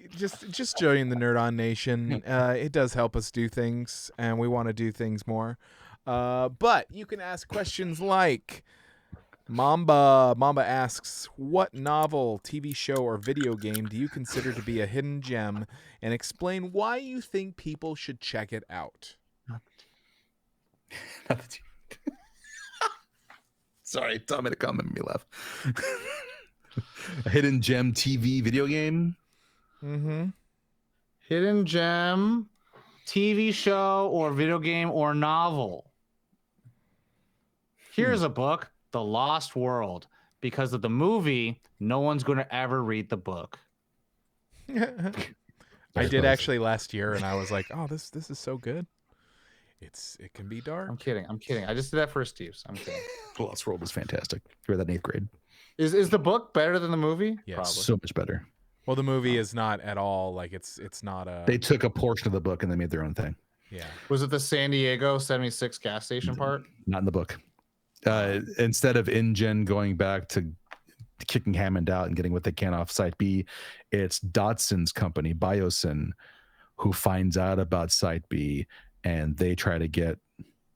just join the Nerd On Nation. It does help us do things, and we want to do things more. But you can ask questions like Mamba asks, what novel, TV show, or video game do you consider to be a hidden gem, and explain why you think people should check it out. Sorry, Tom made a comment made me laugh. A hidden gem TV video game? Mm-hmm. Hidden gem, TV show, or video game, or novel. Here's a book, The Lost World. Because of the movie, no one's going to ever read the book. I did actually last year, and I was like, "Oh, this is so good. It can be dark." I'm kidding. I just did that for Steve's. I'm kidding. The Lost World was fantastic. You read that in 8th grade. Is the book better than the movie? Yes. Probably. So much better. Well, the movie is not at all like it's not a. They took a portion of the book and they made their own thing. Yeah. Was it the San Diego 76 gas station part? Not in the book. Instead of InGen going back to kicking Hammond out and getting what they can off Site B, it's Dotson's company, Biosyn, who finds out about Site B, and they try to get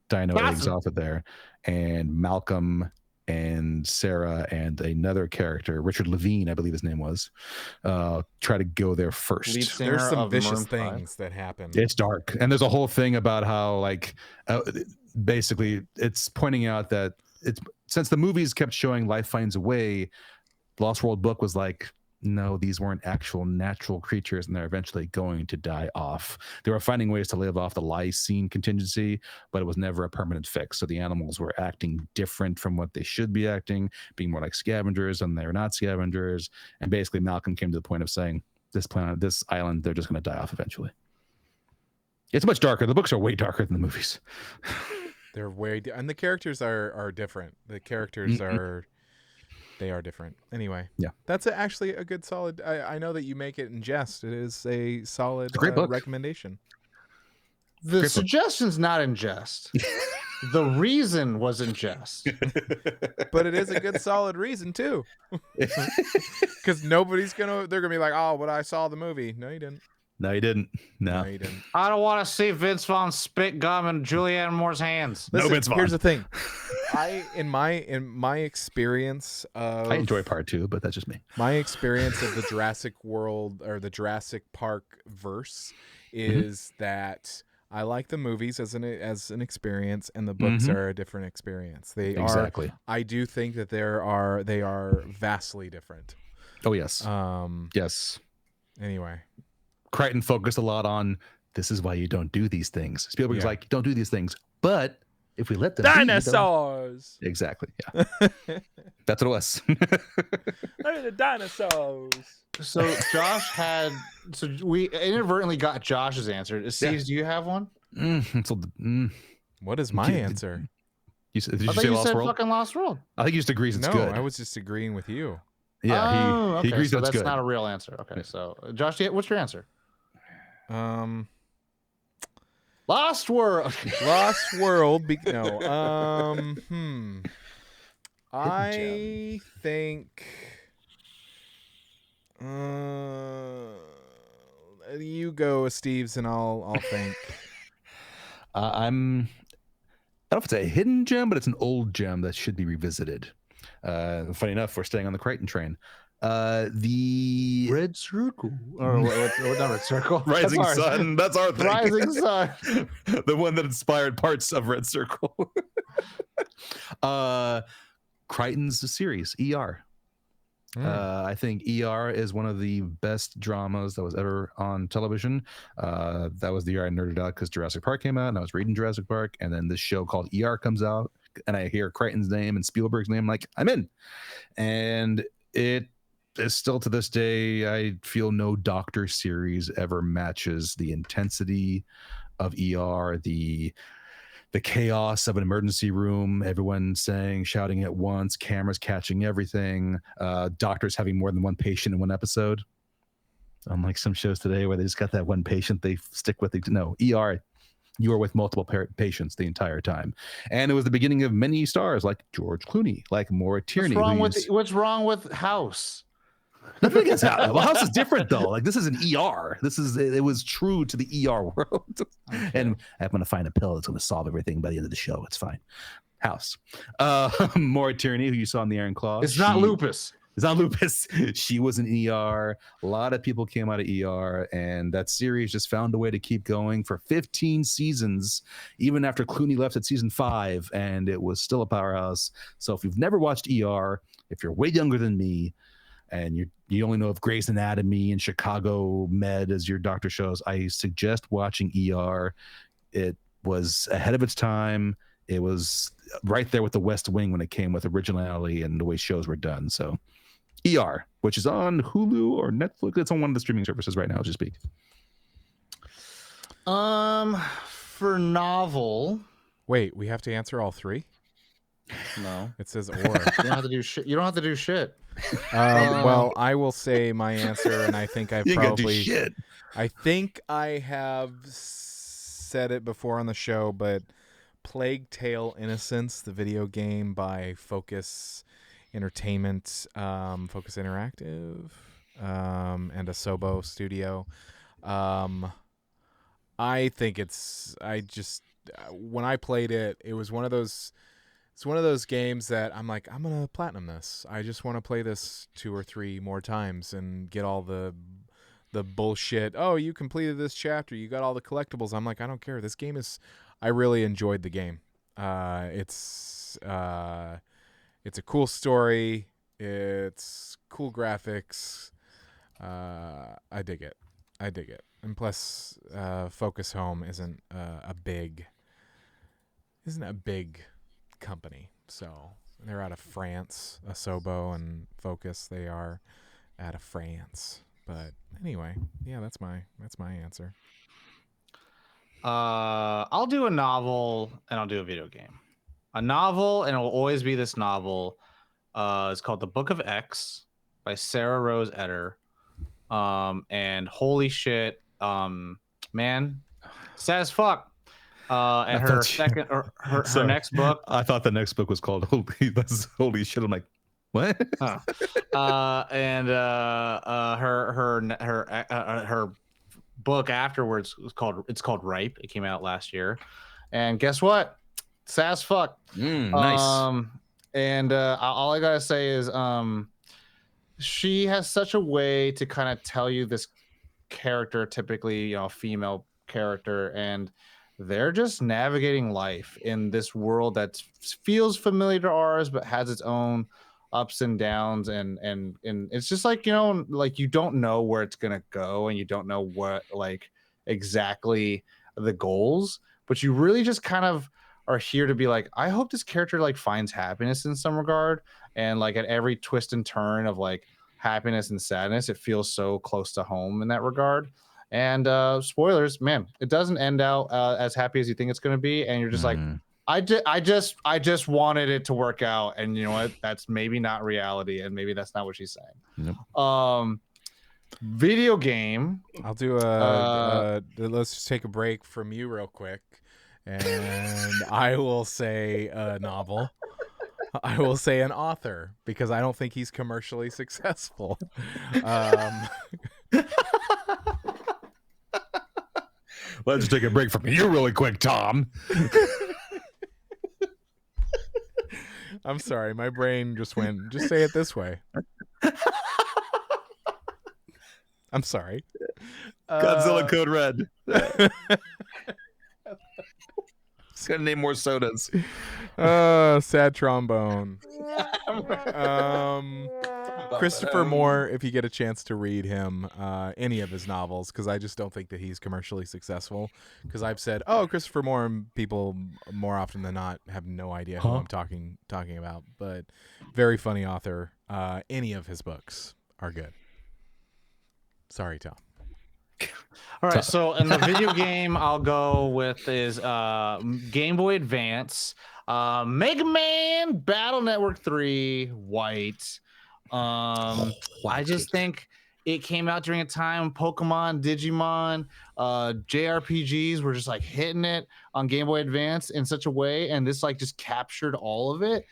dino eggs off of there. And Malcolm and Sarah and another character, Richard Levine, I believe his name was, try to go there first. Lead singer There's some of vicious Maroon 5. things that happen. It's dark, and there's a whole thing about how, like, basically, it's pointing out that it's since the movies kept showing Life Finds a Way, Lost World book was like, no, these weren't actual natural creatures, and they're eventually going to die off. They were finding ways to live off the lysine contingency, but it was never a permanent fix. So the animals were acting different from what they should be acting, being more like scavengers, and they're not scavengers. And basically, Malcolm came to the point of saying, this planet, this island, they're just going to die off eventually. It's much darker. The books are way darker than the movies. They're and the characters are different. The characters they are different. Anyway, Yeah. that's actually a good solid. I know that you make it in jest. It is a solid a great book. recommendation. The Great book. suggestion's not in jest. The reason was in jest. But it is a good solid reason too. Because they're gonna be like, oh, but I saw the movie. No, you didn't. No, you didn't. No. You didn't. I don't want to see Vince Vaughn spit gum in Julianne Moore's hands. No, Listen, Vince Vaughn. here's the thing. In my experience of I enjoy part 2, but that's just me. my experience of the Jurassic World or the Jurassic Park verse is that I like the movies as an experience, and the books are a different experience. Exactly. I do think that they are vastly different. Oh yes. Yes. Anyway, Crichton focused a lot on this is why you don't do these things. Spielberg's Yeah. like, don't do these things, but if we let them be, they'll-" dinosaurs. Exactly. Yeah. That's what it was. Look at the dinosaurs. So we inadvertently got Josh's answer. Steve, do you have one? What is my answer? You said, did I you thought say you Lost said World? fucking Lost World. I think he just agrees it's No, good. I was just agreeing with you. Yeah, Oh, he agrees so that's that's good. not a real answer. Okay, so Josh, what's your answer? Lost World. Lost World. I think. You go, Steves, and I'll think. I don't know if it's a hidden gem, but it's an old gem that should be revisited. Funny enough, we're staying on the Crichton train. The Red Circle. Or not Red Circle. Rising That's ours. Sun. That's our thing. Rising Sun. The one that inspired parts of Red Circle. Crichton's series, ER. I think ER is one of the best dramas that was ever on television. That was the year I nerded out because Jurassic Park came out and I was reading Jurassic Park, and then this show called ER comes out and I hear Crichton's name and Spielberg's name, like, I'm in. And it is still to this day, I feel no Doctor series ever matches the intensity of ER, the chaos of an emergency room, everyone shouting at once, cameras catching everything, doctors having more than one patient in one episode. Unlike some shows today where they just got that one patient they stick with. No, ER, you are with multiple patients the entire time. And it was the beginning of many stars like George Clooney, like Maura Tierney. What's wrong with House? Nothing against House. Well, House is different though. Like, this is an ER. It was true to the ER world. Okay. And I'm going to find a pill that's going to solve everything by the end of the show. It's fine. House. Maura Tierney, who you saw in the Iron Claw. It's not lupus. It's not lupus. She was an ER. A lot of people came out of ER, and that series just found a way to keep going for 15 seasons, even after Clooney left at season 5, and it was still a powerhouse. So if you've never watched ER, if you're way younger than me, and you only know of Grey's Anatomy and Chicago Med as your doctor shows, I suggest watching ER. It was ahead of its time. It was right there with The West Wing when it came with originality and the way shows were done. So ER, which is on Hulu or Netflix. It's on one of the streaming services right now as you speak. For novel. Wait, we have to answer all 3? No. It says or. You don't have to do shit. You don't have to do shit. Well, I will say my answer, and I think I've You ain't gonna probably. do shit. I think I have said it before on the show, but Plague Tale: Innocence, the video game by Focus Entertainment, Focus Interactive, and Asobo Studio. I think when I played it, it was one of those. It's one of those games that I'm like, I'm gonna platinum this. I just want to play this 2 or 3 more times and get all the bullshit. Oh, you completed this chapter. You got all the collectibles. I'm like, I don't care. This game is. I really enjoyed the game. It's a cool story. It's cool graphics. I dig it. And plus, Focus Home isn't a big company, so they're out of France. Asobo and Focus, they are out of France. But anyway, yeah, that's my answer. I'll do a novel and I'll do a video game. A novel, and it will always be this novel. It's called The Book of X by Sarah Rose Etter. And holy shit, man, sad as fuck. And I her thought you- second or her Sorry. next book. I thought the next book was called Holy Shit. I'm like, what? Huh. And her book afterwards was called Ripe. It came out last year, and guess what? It's as fuck. Nice. And all I gotta say is she has such a way to kind of tell you this character, typically female character, and they're just navigating life in this world that feels familiar to ours but has its own ups and downs, and it's just like like you don't know where it's gonna go, and you don't know what like exactly the goals, but you really just kind of are here to be like, I hope this character like finds happiness in some regard, and like at every twist and turn of like happiness and sadness, it feels so close to home in that regard. And spoilers, man, it doesn't end out as happy as you think it's going to be, and you're just like, I just wanted it to work out, and you know what? That's maybe not reality, and maybe that's not what she's saying. Nope. Video game. I'll do let's just take a break from you real quick, and I will say a novel. I will say an author, because I don't think he's commercially successful. Let's take a break from you really quick, Tom. I'm sorry, my brain just went, just say it this way. I'm sorry. Godzilla Code Red. Just gonna name more sodas. Sad trombone. Christopher Moore, if you get a chance to read him, any of his novels, because I just don't think that he's commercially successful. Because I've said, oh, Christopher Moore, and people more often than not have no idea who I'm talking about. But very funny author. Any of his books are good. Sorry, Tom. All right, so in the video game, I'll go with is Game Boy Advance, Mega Man Battle Network 3, White. I just think it came out during a time Pokemon, Digimon, JRPGs were just like hitting it on Game Boy Advance in such a way, and this like just captured all of it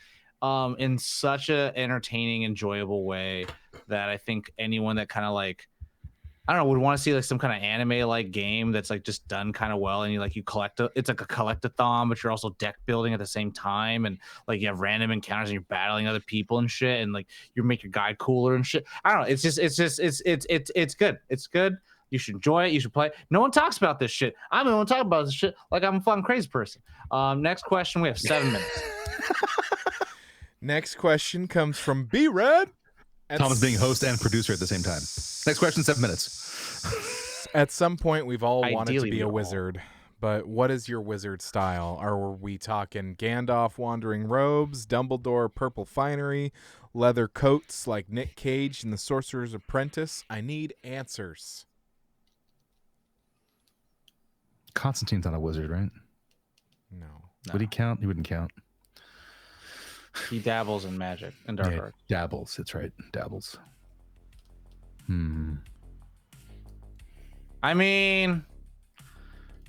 in such a entertaining, enjoyable way that I think anyone that kind of like, I don't know, would want to see like some kind of anime like game that's like just done kind of well, and you collect it's like a collectathon, but you're also deck building at the same time, and like you have random encounters and you're battling other people and shit, and like you make your guy cooler and shit. I don't know, it's good. It's good. You should enjoy it. You should play it. No one talks about this shit. I'm the one talking about this shit like I'm a fucking crazy person. Next question. We have 7 minutes. Next question comes from B-Red. Tom is being host and producer at the same time. Next question, 7 minutes. At some point, we've all wanted to Ideally, be we a all. wizard, but what is your wizard style? Are we talking Gandalf wandering robes, Dumbledore purple finery, leather coats like Nick Cage in The Sorcerer's Apprentice? I need answers. Constantine's not a wizard, right? No. Would he count? He wouldn't count. He dabbles in magic and dark arts. Dabbles. That's right. Dabbles. I mean,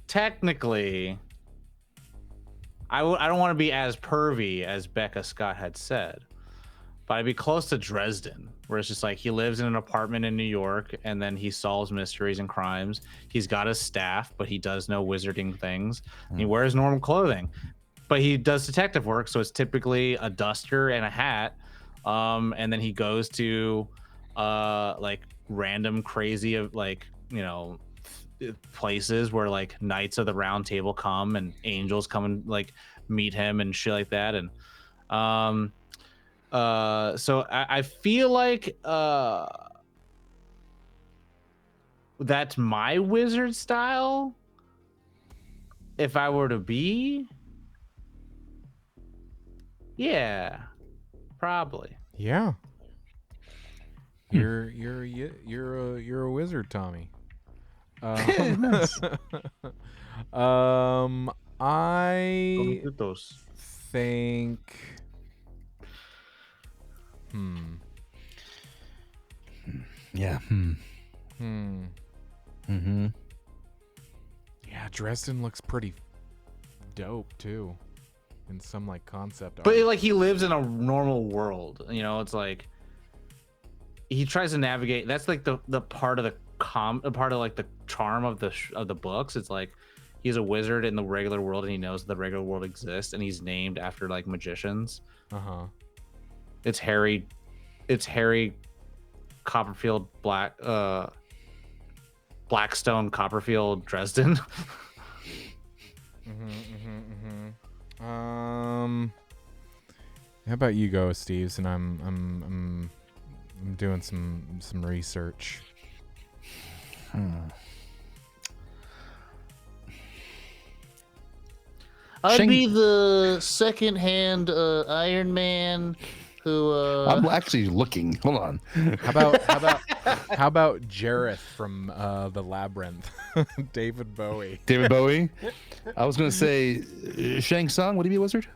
technically, I don't want to be as pervy as Becca Scott had said, but I'd be close to Dresden, where it's just like he lives in an apartment in New York, and then he solves mysteries and crimes. He's got his staff, but he does no wizarding things. He wears normal clothing, but he does detective work, so it's typically a duster and a hat. And then he goes to like random crazy like places where like knights of the round table come and angels come and like meet him and shit like that. And so I feel like that's my wizard style if I were to be. Yeah, probably. Yeah. You're a wizard, Tommy. Nice. I think. Yeah. Yeah, Dresden looks pretty dope too, in some like concept But art. like he lives in a normal world, you know. It's like he tries to navigate. That's like the part of the part of like the charm of the books. It's like he's a wizard in the regular world, and he knows the regular world exists, and he's named after like magicians. Uh-huh. It's Harry Copperfield Blackstone Copperfield Dresden. How about you go, Steves? And I'm doing some research. I'd Shang- be the second-hand Iron Man who I'm actually looking. Hold on. How about Jareth from the Labyrinth? David Bowie. David Bowie. I was gonna say Shang Tsung. Would he be a wizard?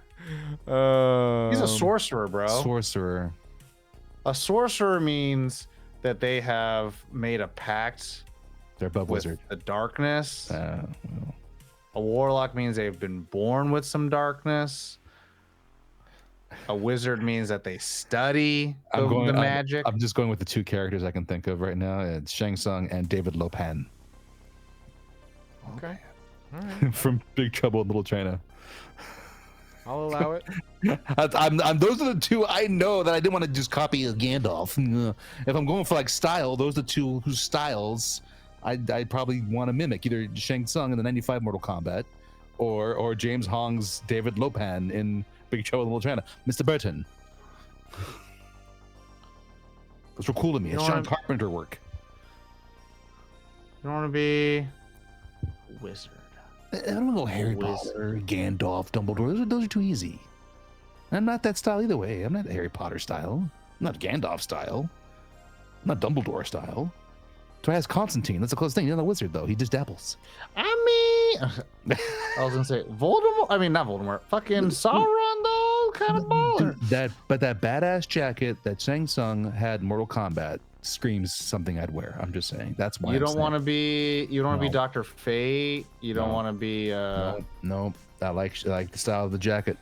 he's a sorcerer, bro. Sorcerer. A sorcerer means that they have made a pact They're above with wizard. the darkness. Well, A warlock means they've been born with some darkness. A wizard means that they study the magic. I'm just going with the two characters I can think of right now. It's Shang Tsung and David Lopan Okay. All right. from Big Trouble in Little China. I'll allow it. Those are the two I know that I didn't want to just copy as Gandalf. If I'm going for like style, those are the two whose styles I'd probably want to mimic, either Shang Tsung in the '95 Mortal Kombat, or James Hong's David Lopan in Big Trouble in Little China. Mr. Burton. Those were cool to me. You It's know John what? Carpenter work. You want to be a wizard. I don't want to go Harry Wizard. Potter, Gandalf, Dumbledore. Those are too easy. I'm not that style either way. I'm not Harry Potter style. I'm not Gandalf style. I'm not Dumbledore style. So I asked Constantine. That's the closest thing. He's not a wizard, though. He just dabbles. I mean, I was gonna say Voldemort. I mean, not Voldemort. Fucking Sauron, though, kind of baller. Dude, that badass jacket that Shang Tsung had in Mortal Kombat screams something I'd wear. I'm just saying. That's why You I'm don't want to be. You don't want to be No. Dr. Fate. You don't No. want to be. No. I like the style of the jacket.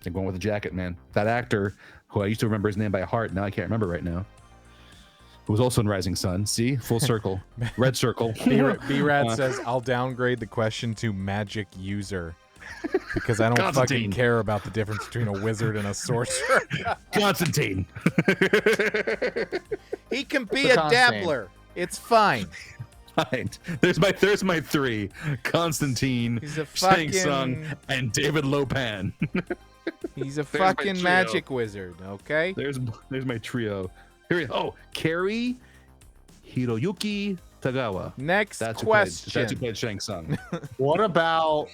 I'm going with the jacket, man. That actor, who I used to remember his name by heart, now I can't remember right now. Who was also in Rising Sun. See, full circle, red circle. B-Rad says, I'll downgrade the question to magic user because I don't Constantine. fucking care about the difference between a wizard and a sorcerer. Constantine. He can be The a Constantine. dabbler. It's fine. Fine. There's my three: Constantine, He's a Shang Tsung, fucking- and David Lopan. He's a There's my fucking trio. magic wizard, okay? There's my trio. Here Carrie Hiroyuki Tagawa. Next That's question. who played Shang Tsung. What about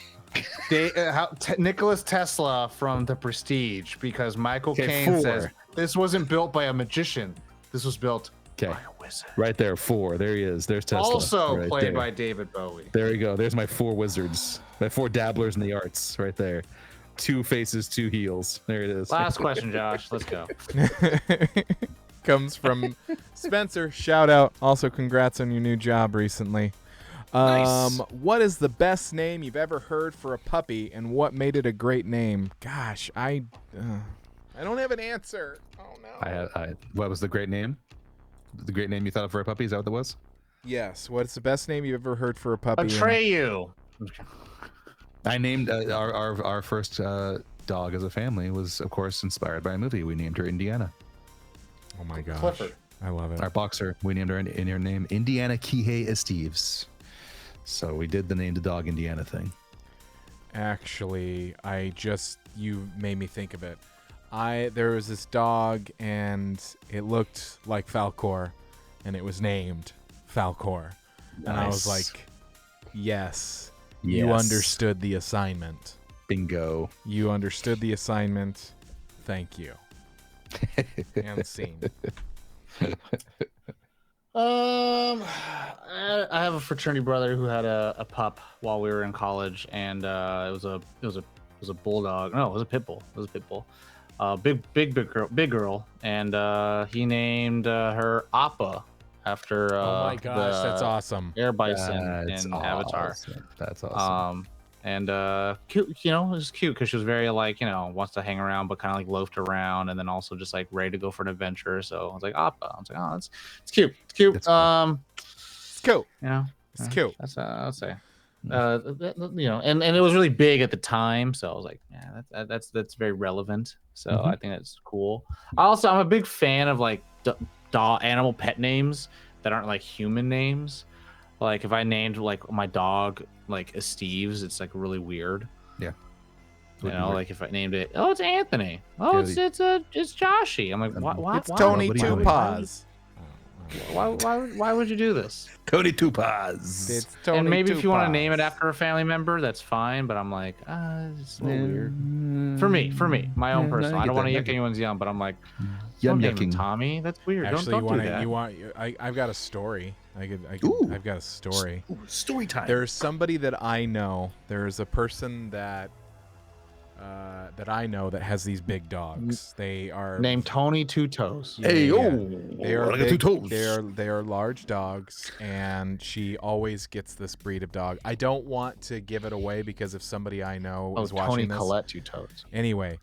Nicholas Tesla from The Prestige? Because Michael Okay, Caine 4. says this wasn't built by a magician. This was built Okay, by a wizard. right there, 4. There he is. There's Tesla. Also right played there. by David Bowie. There you go. There's my 4 wizards. My 4 dabblers in the arts, right there. 2 faces, 2 heels. There it is. Last question, Josh. Let's go. Comes from Spencer. Shout out. Also, congrats on your new job recently. Nice. What is the best name you've ever heard for a puppy, and what made it a great name? Gosh, I don't have an answer. Oh no. What was the great name? The great name you thought of for a puppy? Is that what that was? Yes. What's the best name you've ever heard for a puppy? and- Atreyu. I named our first dog as a family was, of course, inspired by a movie. We named her Indiana. Oh my gosh. Clifford. I love it. Our boxer, we named her in her name Indiana Kihei Esteves. So we did the name the dog Indiana thing. Actually, you made me think of it. There was this dog and it looked like Falcor and it was named Falcor. And I was Nice. like, yes, you Yes. understood the assignment. Bingo. You understood the assignment. Thank you. And scene. I have a fraternity brother who had a pup while we were in college, and it was a bulldog. No, it was a pit bull. It was a pit bull. Big girl, and he named her Appa after Oh my gosh, that's the awesome. air bison That's in Avatar. awesome. That's awesome. and cute. You know, it was cute because she was very like, you know, wants to hang around, but kind of like loafed around, and then also just like ready to go for an adventure. So I was like, Appa. I was like, oh, it's cute. It's cute. That's cool. It's cute. You know, It's cute. That's I'll say. You know, and it was really big at the time, so I was like, yeah, that's very relevant. So Mhm. I think that's cool. Also, I'm a big fan of like animal pet names that aren't like human names. Like if I named like my dog like Steve's, it's like really weird. Yeah. You know, like if I named it, oh, it's Anthony. Oh, Yeah, it's Joshy. I'm like, why? It's Tony What do you Two do? Paws. Why would you do this? Cody Tupaz. It's Tony And maybe if you want to Two name it Paws. after a family member, that's fine. But I'm like, it's a little weird. For me, my own Yeah, no, personal. I I get don't want to that, I yuck get anyone's yum, but I'm like, Yum don't name him yucking. Tommy. That's weird. Actually, don't do that. you want? I've got a story. Ooh. I've got a story. Ooh, story time. There's somebody that I know. There's a person that I know that has these big dogs. They are Name Tony Two Toes. Yeah, Hey, yeah, oh, yeah. They are I got two big, toes. they are large dogs, and she always gets this breed of dog. I don't want to give it away because if somebody I know Oh, is Tony watching this, Collette Two Toes. anyway,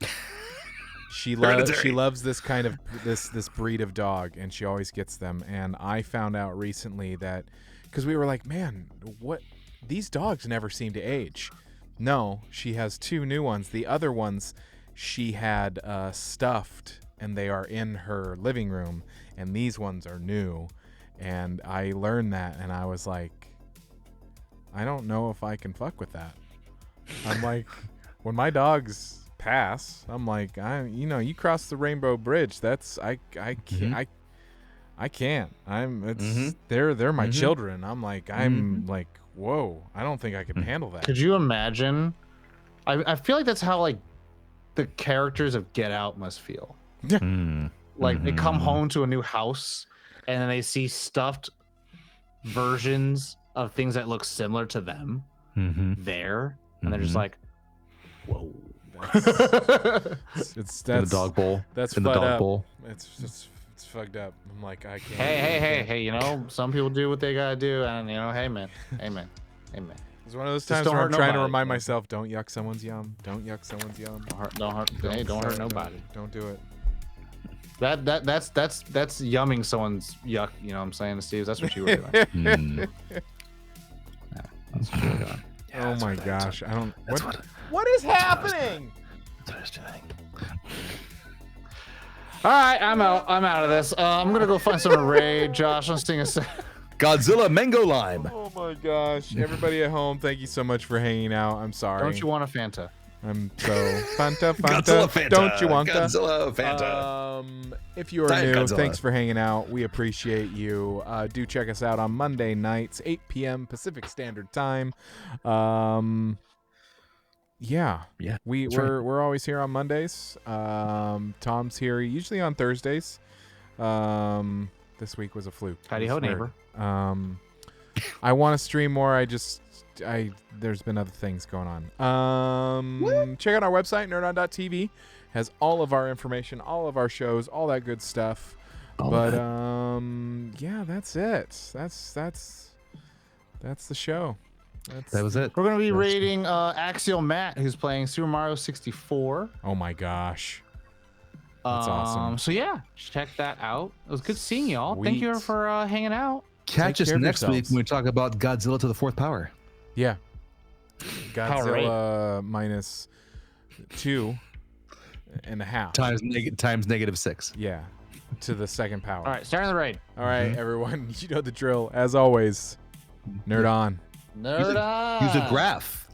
she Hereditary. loves this kind of this breed of dog, and she always gets them. And I found out recently that because we were like, man, what these dogs never seem to age. No, she has two new ones. The other ones she had stuffed, and they are in her living room, and these ones are new. And I learned that, and I was like, I don't know if I can fuck with that. I'm like, when my dogs pass, I'm like, you cross the Rainbow Bridge. That's I can't. I can't. They're my children. I'm like, like, whoa, I don't think I can handle that. Could you imagine? I feel like that's how like the characters of Get Out must feel. Mm. Like they come home to a new house and then they see stuffed versions of things that look similar to them there, and they're just like, whoa. It's In the that's dog bowl. that's In the fud dog up. bowl. It's fucked up. I'm like, I can't. Hey, you know, some people do what they gotta do, and you know, hey man. It's one of those Just times don't where I'm hurt trying to nobody, remind man. myself, don't yuck someone's yum. Don't yuck someone's yum. Don't hurt nobody. Don't do it. That's yumming someone's yuck. You know what I'm saying, Steve? That's what you were doing. Mm. That's what you were doing. Oh my gosh, I don't. That's What, what. what is happening? That's what I was doing. All right, I'm out of this. I'm gonna go find some to raid. Josh, let's sing a sec. Godzilla Mango Lime. Oh my gosh, everybody at home, thank you so much for hanging out. I'm sorry. Don't you want a Fanta? I'm so Fanta. Godzilla Fanta. Don't you want Godzilla Fanta. If you are Diet new, Godzilla. thanks for hanging out. We appreciate you. Do check us out on Monday nights, 8 p.m. Pacific Standard Time. Yeah, Yeah, we're always here on Mondays. Tom's here usually on Thursdays. This week was a fluke. Howdy ho, It's neighbor. weird. I want to stream more. There's been other things going on. Check out our website, nerdon.tv. Has all of our information, all of our shows, all that good stuff. Yeah, that's it. That's the show. That was it. We're gonna be That's- raiding Axial Matt, who's playing Super Mario 64. Oh my gosh. That's awesome. So yeah, check that out. It was good seeing y'all. Thank you Sweet. for hanging out. Catch Take us care of next week yourselves. when we talk about Godzilla to the fourth power. Yeah. Power rate. Godzilla minus 2.5 Times -6. Yeah, to the second power. All right, starting the raid. All right, everyone. You know the drill. As always, nerd on. Nerd on. Use a graph.